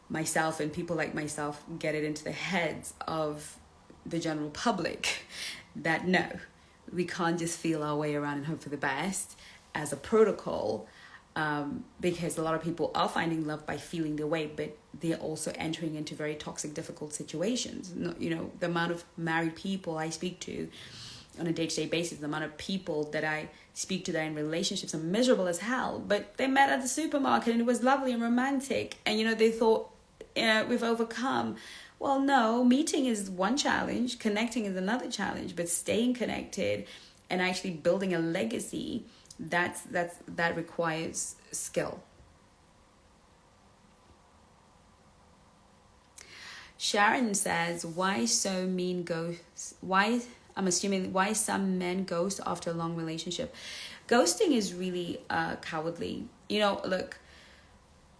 myself and people like myself get it into the heads of the general public that no, we can't just feel our way around and hope for the best as a protocol, because a lot of people are finding love by feeling their way, but they're also entering into very toxic, difficult situations. You know, the amount of married people I speak to on a day-to-day basis, the amount of people that I speak to that are in relationships are miserable as hell, but they met at the supermarket and it was lovely and romantic, and you know, they thought we've overcome. Well, no, meeting is one challenge, connecting is another challenge, but staying connected and actually building a legacy, that requires skill. Sharon says, why so mean ghosts? Why some men ghost after a long relationship? Ghosting is really cowardly. You know, look,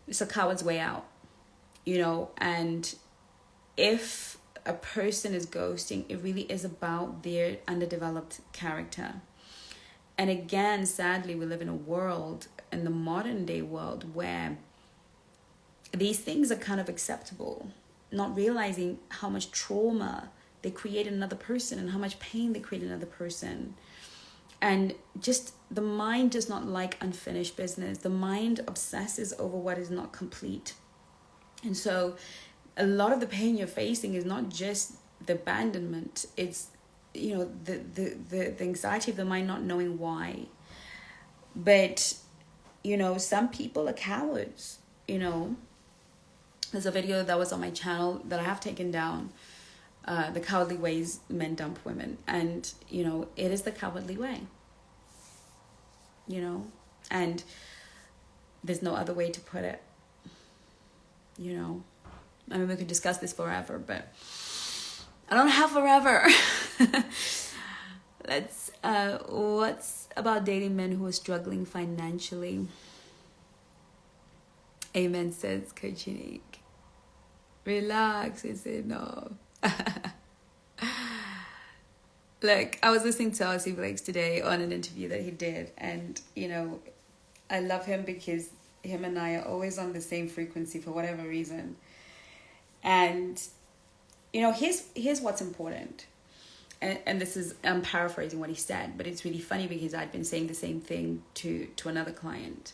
it's a coward's way out. You know, and if a person is ghosting, it really is about their underdeveloped character. And again, sadly, we live in a world, in the modern day world, where these things are kind of acceptable, not realizing how much trauma they create in another person and how much pain they create in another person. And just the mind does not like unfinished business. The mind obsesses over what is not complete. And so a lot of the pain you're facing is not just the abandonment. It's, you know, the anxiety of the mind not knowing why. But, you know, some people are cowards, you know. There's a video that was on my channel that I have taken down, the cowardly ways men dump women. And, you know, it is the cowardly way, you know, and there's no other way to put it, you know. I mean, we could discuss this forever, but I don't have forever. What's about dating men who are struggling financially? Amen, says Coach Unique. Relax, it's enough. Look, I was listening to R.C. Blakes today on an interview that he did, and, you know, I love him because him and I are always on the same frequency for whatever reason. And, you know, here's what's important. And this is, I'm paraphrasing what he said, but it's really funny because I'd been saying the same thing to another client.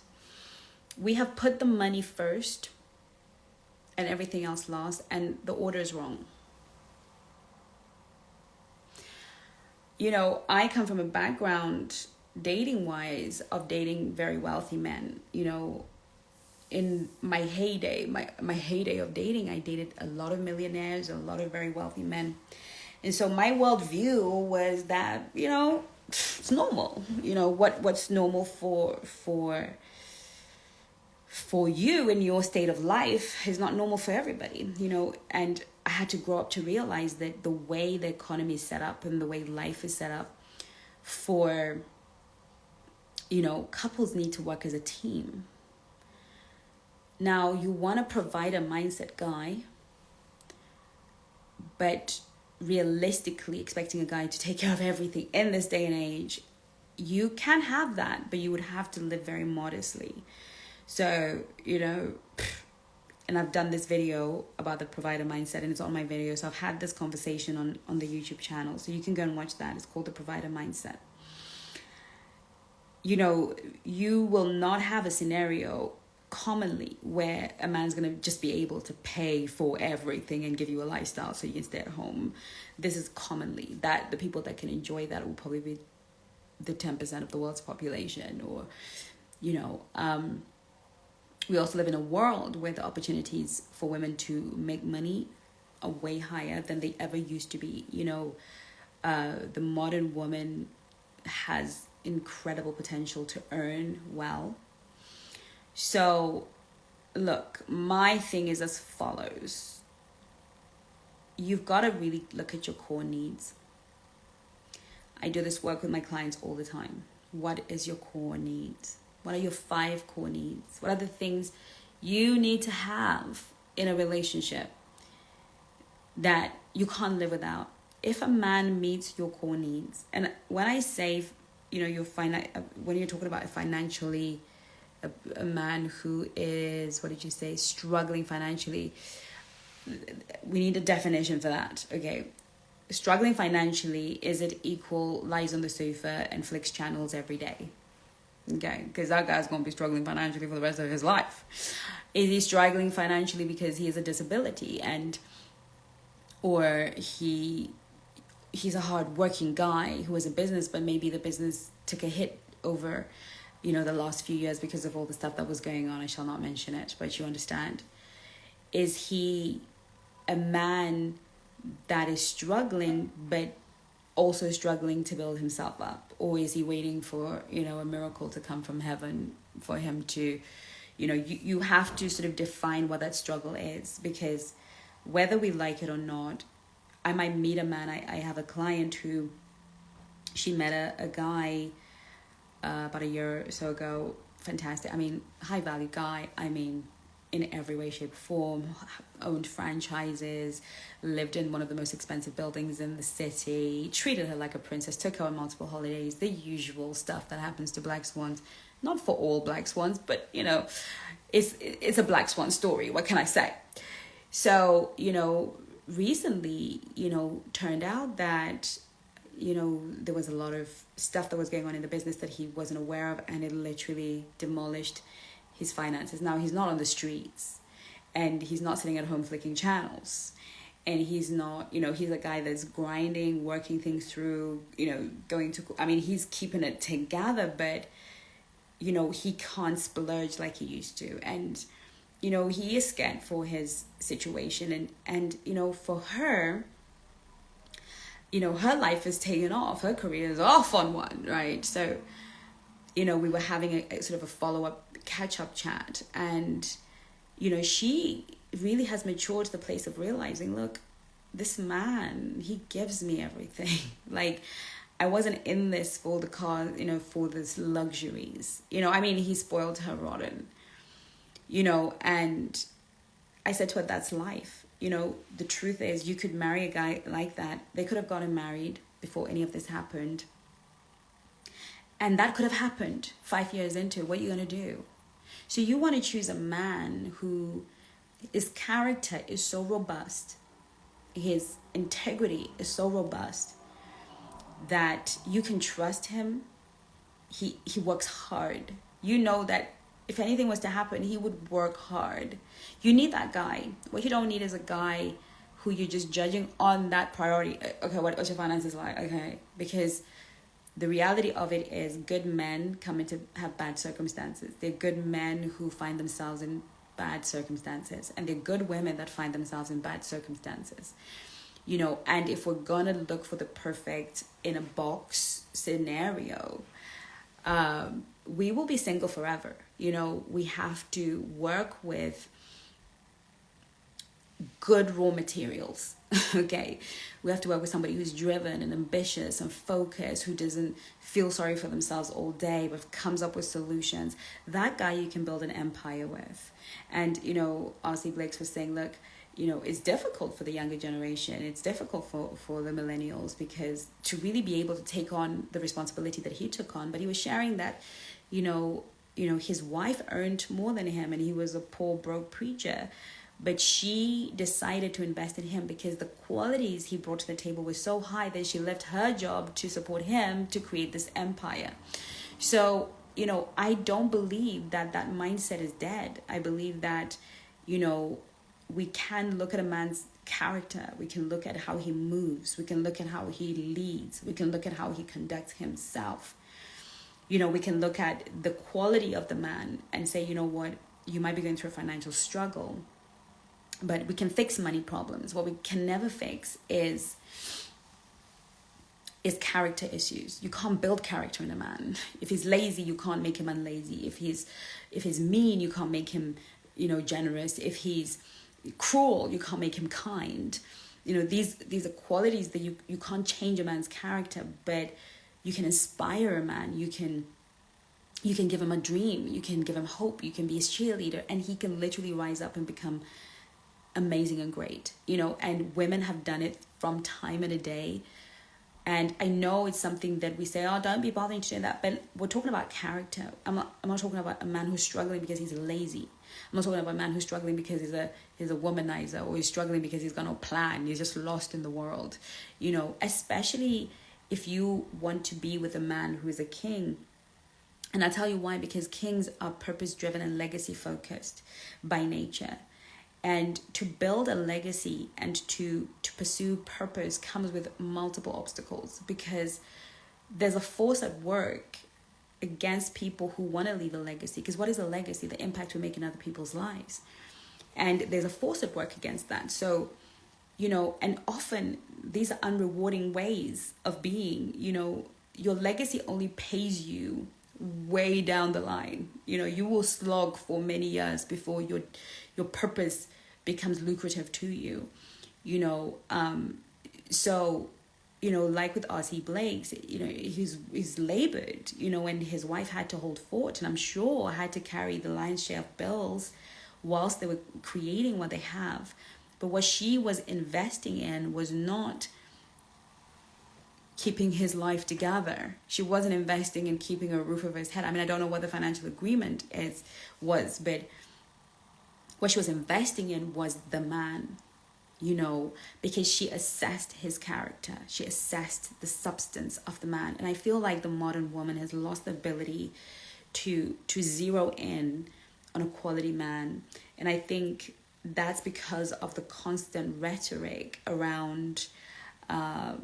We have put the money first and everything else last, and the order is wrong. You know, I come from a background, dating-wise, of dating very wealthy men. You know, in my heyday, my heyday of dating, I dated a lot of millionaires, a lot of very wealthy men. And so my worldview was that, you know, it's normal. You know, what's normal for you in your state of life is not normal for everybody, you know. And I had to grow up to realize that the way the economy is set up and the way life is set up for, you know, couples need to work as a team. Now, you want to provide a mindset guy, but realistically expecting a guy to take care of everything in this day and age, you can have that, but you would have to live very modestly. So, you know, and I've done this video about the provider mindset, and it's on my video. So I've had this conversation on the YouTube channel. So you can go and watch that. It's called The Provider Mindset. You know, you will not have a scenario commonly where a man's going to just be able to pay for everything and give you a lifestyle so you can stay at home. This is commonly that the people that can enjoy that will probably be the 10% of the world's population. Or, we also live in a world where the opportunities for women to make money are way higher than they ever used to be. The modern woman has incredible potential to earn well. So, look, my thing is as follows. You've got to really look at your core needs. I do this work with my clients all the time. What is your core needs? What are your 5 core needs? What are the things you need to have in a relationship that you can't live without? If a man meets your core needs, and when I say, when you're talking about financially, a man who is, struggling financially, we need a definition for that. Okay, struggling financially, is it equal lies on the sofa and flicks channels every day? Okay, because that guy's going to be struggling financially for the rest of his life. Is he struggling financially because he has a disability or he's a hard-working guy who has a business, but maybe the business took a hit over the last few years because of all the stuff that was going on? I shall not mention it, but you understand. Is he a man that is struggling, but also struggling to build himself up? Or is he waiting for, a miracle to come from heaven for him to, you have to sort of define what that struggle is, because whether we like it or not, I might meet a man. I have a client who, she met a guy about a year or so ago. Fantastic. High value guy. In every way, shape, form, owned franchises, lived in one of the most expensive buildings in the city, treated her like a princess, took her on multiple holidays, the usual stuff that happens to black swans. Not for all black swans, but, it's a black swan story. What can I say? So, recently, turned out that, there was a lot of stuff that was going on in the business that he wasn't aware of, and it literally demolished his finances. Now, he's not on the streets, and he's not sitting at home flicking channels, and he's not, he's a guy that's grinding, working things through, going to, he's keeping it together, but, he can't splurge like he used to. And, he is scared for his situation, and for her, her life is taken off, her career is off on one, right? So, we were having a sort of a follow-up catch-up chat, and she really has matured to the place of realizing, look, this man, he gives me everything. Like, I wasn't in this for the car, for this luxuries, he spoiled her rotten, and I said to her, that's life. The truth is, you could marry a guy like that. They could have gotten married before any of this happened, and that could have happened 5 years into. What are you going to do? So you want to choose a man his character is so robust, his integrity is so robust, that you can trust him. He works hard. That if anything was to happen, he would work hard. You need that guy. What you don't need is a guy who you're just judging on that priority. Okay, what's your finances like? Okay, because the reality of it is, good men come into have bad circumstances. They're good men who find themselves in bad circumstances, and they're good women that find themselves in bad circumstances. And if we're gonna look for the perfect in a box scenario, we will be single forever. We have to work with good raw materials. Okay, we have to work with somebody who's driven and ambitious and focused, who doesn't feel sorry for themselves all day, but comes up with solutions. That guy you can build an empire with. And R.C. Blakes was saying, look, it's difficult for the younger generation. It's difficult for the millennials, because to really be able to take on the responsibility that he took on. But he was sharing that, his wife earned more than him, and he was a poor, broke preacher. But she decided to invest in him because the qualities he brought to the table were so high that she left her job to support him to create this empire. So I don't believe that that mindset is dead. I believe that, we can look at a man's character. We can look at how he moves. We can look at how he leads. We can look at how he conducts himself. We can look at the quality of the man and say, what, you might be going through a financial struggle, but we can fix money problems. What we can never fix is character issues. You can't build character in a man. If he's lazy, you can't make him unlazy. If he's mean, you can't make him, generous. If he's cruel, you can't make him kind. These are qualities that you can't change a man's character, but you can inspire a man. You can give him a dream. You can give him hope. You can be his cheerleader, and he can literally rise up and become amazing and great. And women have done it from time and a day. And I know it's something that we say, oh, don't be bothering to do that. But we're talking about character. I'm not talking about a man who's struggling because he's lazy. I'm not talking about a man who's struggling because he's a womanizer, or he's struggling because he's got no plan. He's just lost in the world. Especially if you want to be with a man who is a king. And I'll tell you why, because kings are purpose-driven and legacy-focused by nature. And to build a legacy and to pursue purpose comes with multiple obstacles, because there's a force at work against people who want to leave a legacy. Because what is a legacy? The impact we make in other people's lives. And there's a force at work against that. So, and often these are unrewarding ways of being. Your legacy only pays you way down the line. You will slog for many years before your purpose becomes lucrative to you. So like with R.C. Blake's, he's labored, and his wife had to hold fort, and I'm sure had to carry the lion's share of bills whilst they were creating what they have. But what she was investing in was not keeping his life together. She wasn't investing in keeping a roof over his head. I mean, I don't know what the financial agreement was, but what she was investing in was the man, because she assessed his character. She assessed the substance of the man. And I feel like the modern woman has lost the ability to zero in on a quality man. And I think that's because of the constant rhetoric around how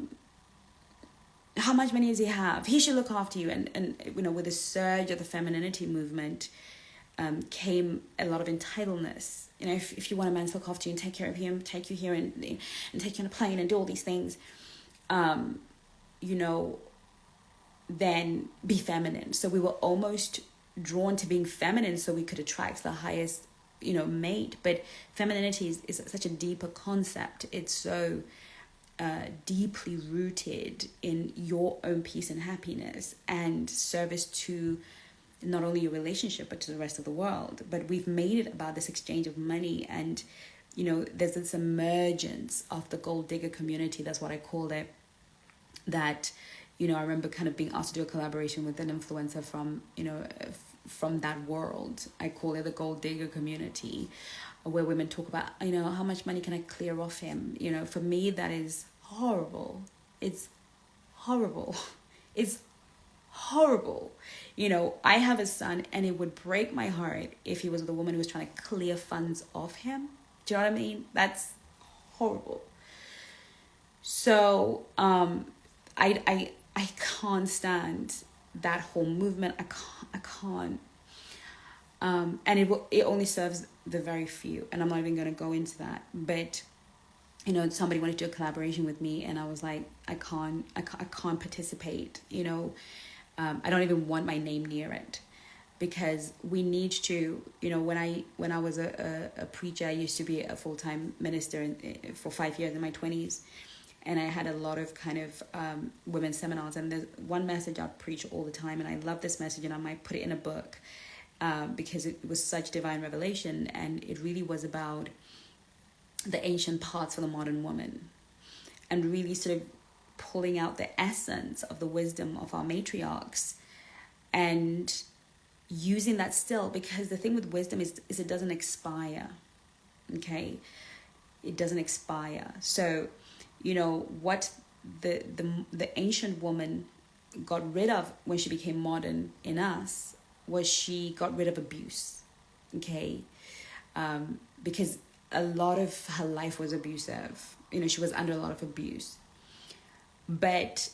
much money does he have? He should look after you. And with the surge of the femininity movement, came a lot of entitledness. If you want a man to look after you and take care of him, take you here and take you on a plane and do all these things, then be feminine. So we were almost drawn to being feminine so we could attract the highest, mate. But femininity is such a deeper concept. It's so deeply rooted in your own peace and happiness and service to not only your relationship, but to the rest of the world. But we've made it about this exchange of money, and, there's this emergence of the gold digger community. That's what I called it. That, I remember kind of being asked to do a collaboration with an influencer from that world. I call it the gold digger community, where women talk about, how much money can I clear off him? For me, that is horrible. It's horrible. It's horrible. I have a son, and it would break my heart if he was with a woman who was trying to clear funds off him. Do you know what I mean? That's horrible. So I can't stand that whole movement. I can't. And it only serves the very few, and I'm not even going to go into that. But somebody wanted to do a collaboration with me, and I was like, I can't participate. I don't even want my name near it, because we need to, when I was a preacher, I used to be a full-time minister for 5 years in my 20s, and I had a lot of kind of women's seminars, and there's one message I preach all the time, and I love this message, and I might put it in a book, because it was such divine revelation, and it really was about the ancient parts for the modern woman, and really sort of pulling out the essence of the wisdom of our matriarchs and using that still, because the thing with wisdom is it doesn't expire. Okay, it doesn't expire. So what the ancient woman got rid of when she became modern in us was she got rid of abuse. Okay. Because a lot of her life was abusive. She was under a lot of abuse. But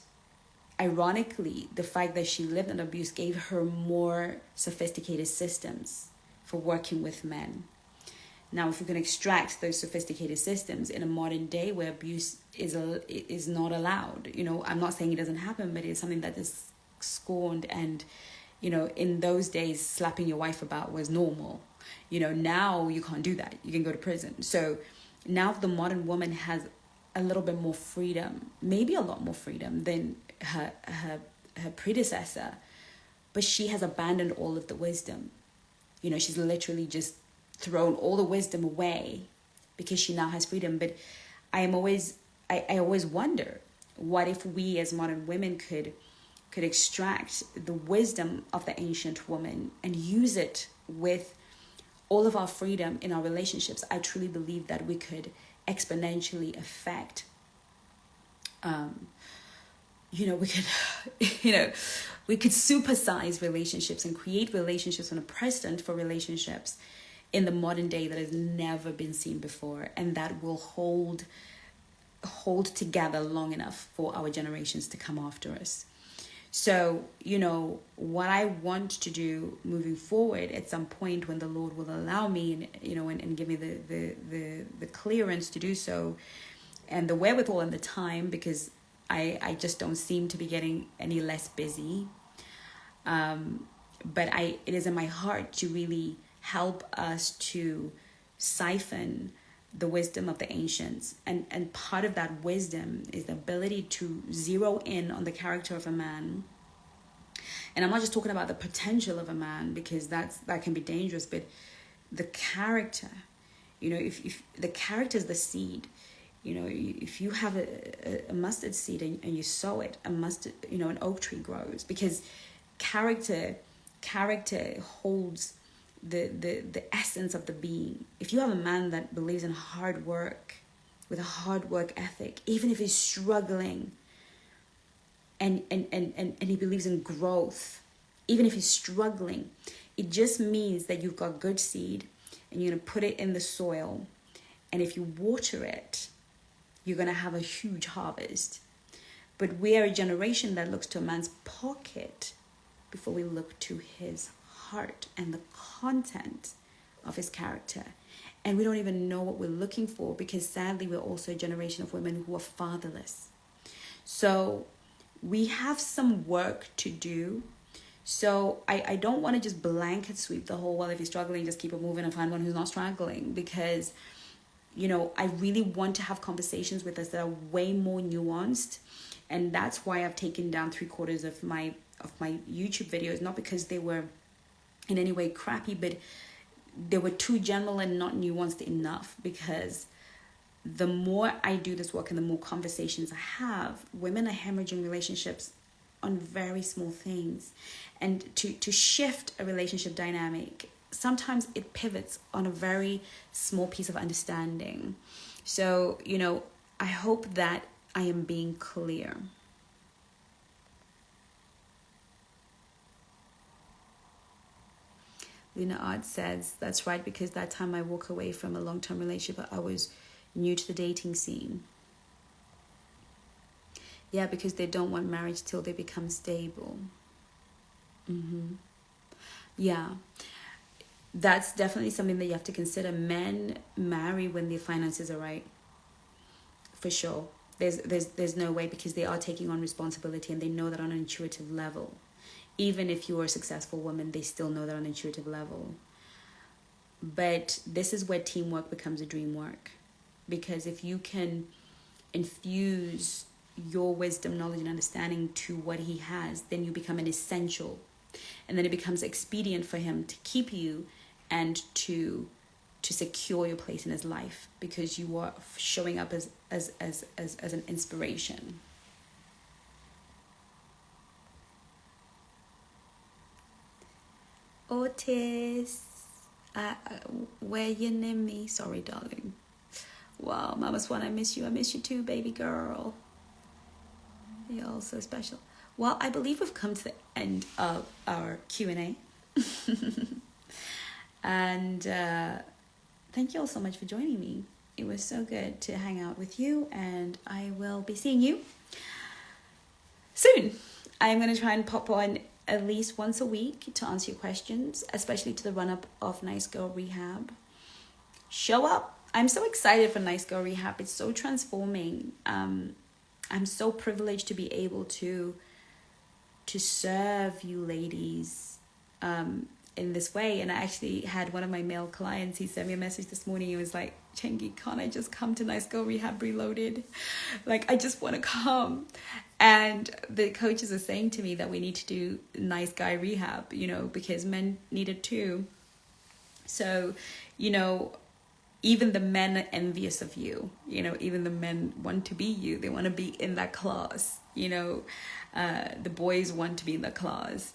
ironically, the fact that she lived in abuse gave her more sophisticated systems for working with men. Now, if we can extract those sophisticated systems in a modern day where abuse is not allowed, I'm not saying it doesn't happen, but it's something that is scorned. And, in those days, slapping your wife about was normal. Now you can't do that. You can go to prison. So now the modern woman has a little bit more freedom, maybe a lot more freedom than her predecessor, but she has abandoned all of the wisdom. She's literally just thrown all the wisdom away because she now has freedom. But I always wonder, what if we as modern women could extract the wisdom of the ancient woman and use it with all of our freedom in our relationships? I truly believe that we could exponentially affect we could supersize relationships and create relationships and a precedent for relationships in the modern day that has never been seen before, and that will hold together long enough for our generations to come after us. So, what I want to do moving forward at some point when the Lord will allow me, and give me the clearance to do so, and the wherewithal and the time, because I just don't seem to be getting any less busy. But it is in my heart to really help us to siphon the wisdom of the ancients. And part of that wisdom is the ability to zero in on the character of a man. And I'm not just talking about the potential of a man, because that can be dangerous, but the character. If the character is the seed, if you have a mustard seed and you sow it, an oak tree grows, because character holds the essence of the being. If you have a man that believes in hard work, with a hard work ethic, even if he's struggling, and he believes in growth, even if he's struggling, it just means that you've got good seed and you're going to put it in the soil, and if you water it, you're going to have a huge harvest. But we are a generation that looks to a man's pocket before we look to his heart and the content of his character. And we don't even know what we're looking for, because sadly we're also a generation of women who are fatherless. So we have some work to do. So I don't want to just blanket sweep the whole, well, if you're struggling, just keep it moving and find one who's not struggling, because I really want to have conversations with us that are way more nuanced. And that's why I've taken down 3/4 of my YouTube videos, not because they were in any way crappy, but they were too general and not nuanced enough. Because the more I do this work and the more conversations I have, women are hemorrhaging relationships on very small things. And to shift a relationship dynamic, sometimes it pivots on a very small piece of understanding. So, I hope that I am being clear. Luna Art says, that's right, because that time I walk away from a long-term relationship, I was new to the dating scene. Yeah, because they don't want marriage till they become stable. Yeah. That's definitely something that you have to consider. Men marry when their finances are right, for sure. There's no way, because they are taking on responsibility, and they know that on an intuitive level. Even if you are a successful woman, they still know that on an intuitive level. But this is where teamwork becomes a dream work, because if you can infuse your wisdom, knowledge, and understanding to what he has, then you become an essential. And then it becomes expedient for him to keep you and to secure your place in his life, because you are showing up as an inspiration. Otis, where you near me? Sorry, darling. Wow, Mama Swan, I miss you. I miss you too, baby girl. You're all so special. Well, I believe we've come to the end of our Q&A. And thank you all so much for joining me. It was so good to hang out with you, and I will be seeing you soon. I'm going to try and pop on at least once a week to answer your questions, especially to the run-up of Nice Girl Rehab. Show up. I'm so excited for Nice Girl Rehab. It's so transforming. I'm so privileged to be able to serve you ladies in this way. And I actually had one of my male clients, he sent me a message this morning. He was like, Chengi, can't I just come to Nice Girl Rehab Reloaded? Like, I just want to come. And the coaches are saying to me that we need to do nice guy rehab, because men need it too. So, even the men are envious of you. Even the men want to be you. They want to be in that class. The boys want to be in that class.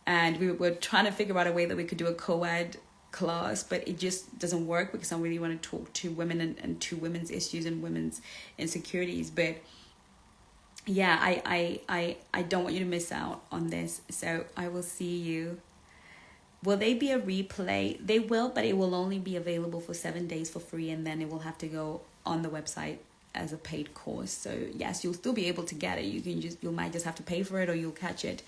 And we were trying to figure out a way that we could do a co-ed class, but it just doesn't work because I really want to talk to women and to women's issues and women's insecurities. But yeah, I don't want you to miss out on this. So I will see you. Will they be a replay? They will, but it will only be available for 7 days for free, and then it will have to go on the website as a paid course. So yes, you'll still be able to get it. You might just have to pay for it, or you'll catch it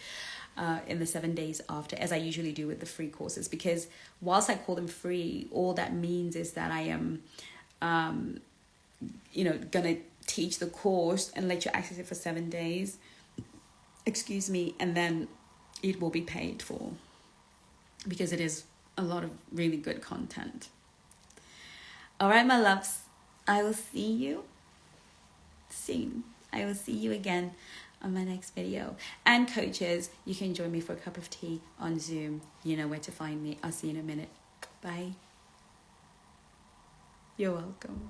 in the 7 days after, as I usually do with the free courses. Because whilst I call them free, all that means is that I am, gonna teach the course and let you access it for 7 days. And then it will be paid for, because it is a lot of really good content. All right, my loves, I will see you soon. I will see you again on my next video. And coaches, you can join me for a cup of tea on Zoom. You know where to find me. I'll see you in a minute. Bye. You're welcome.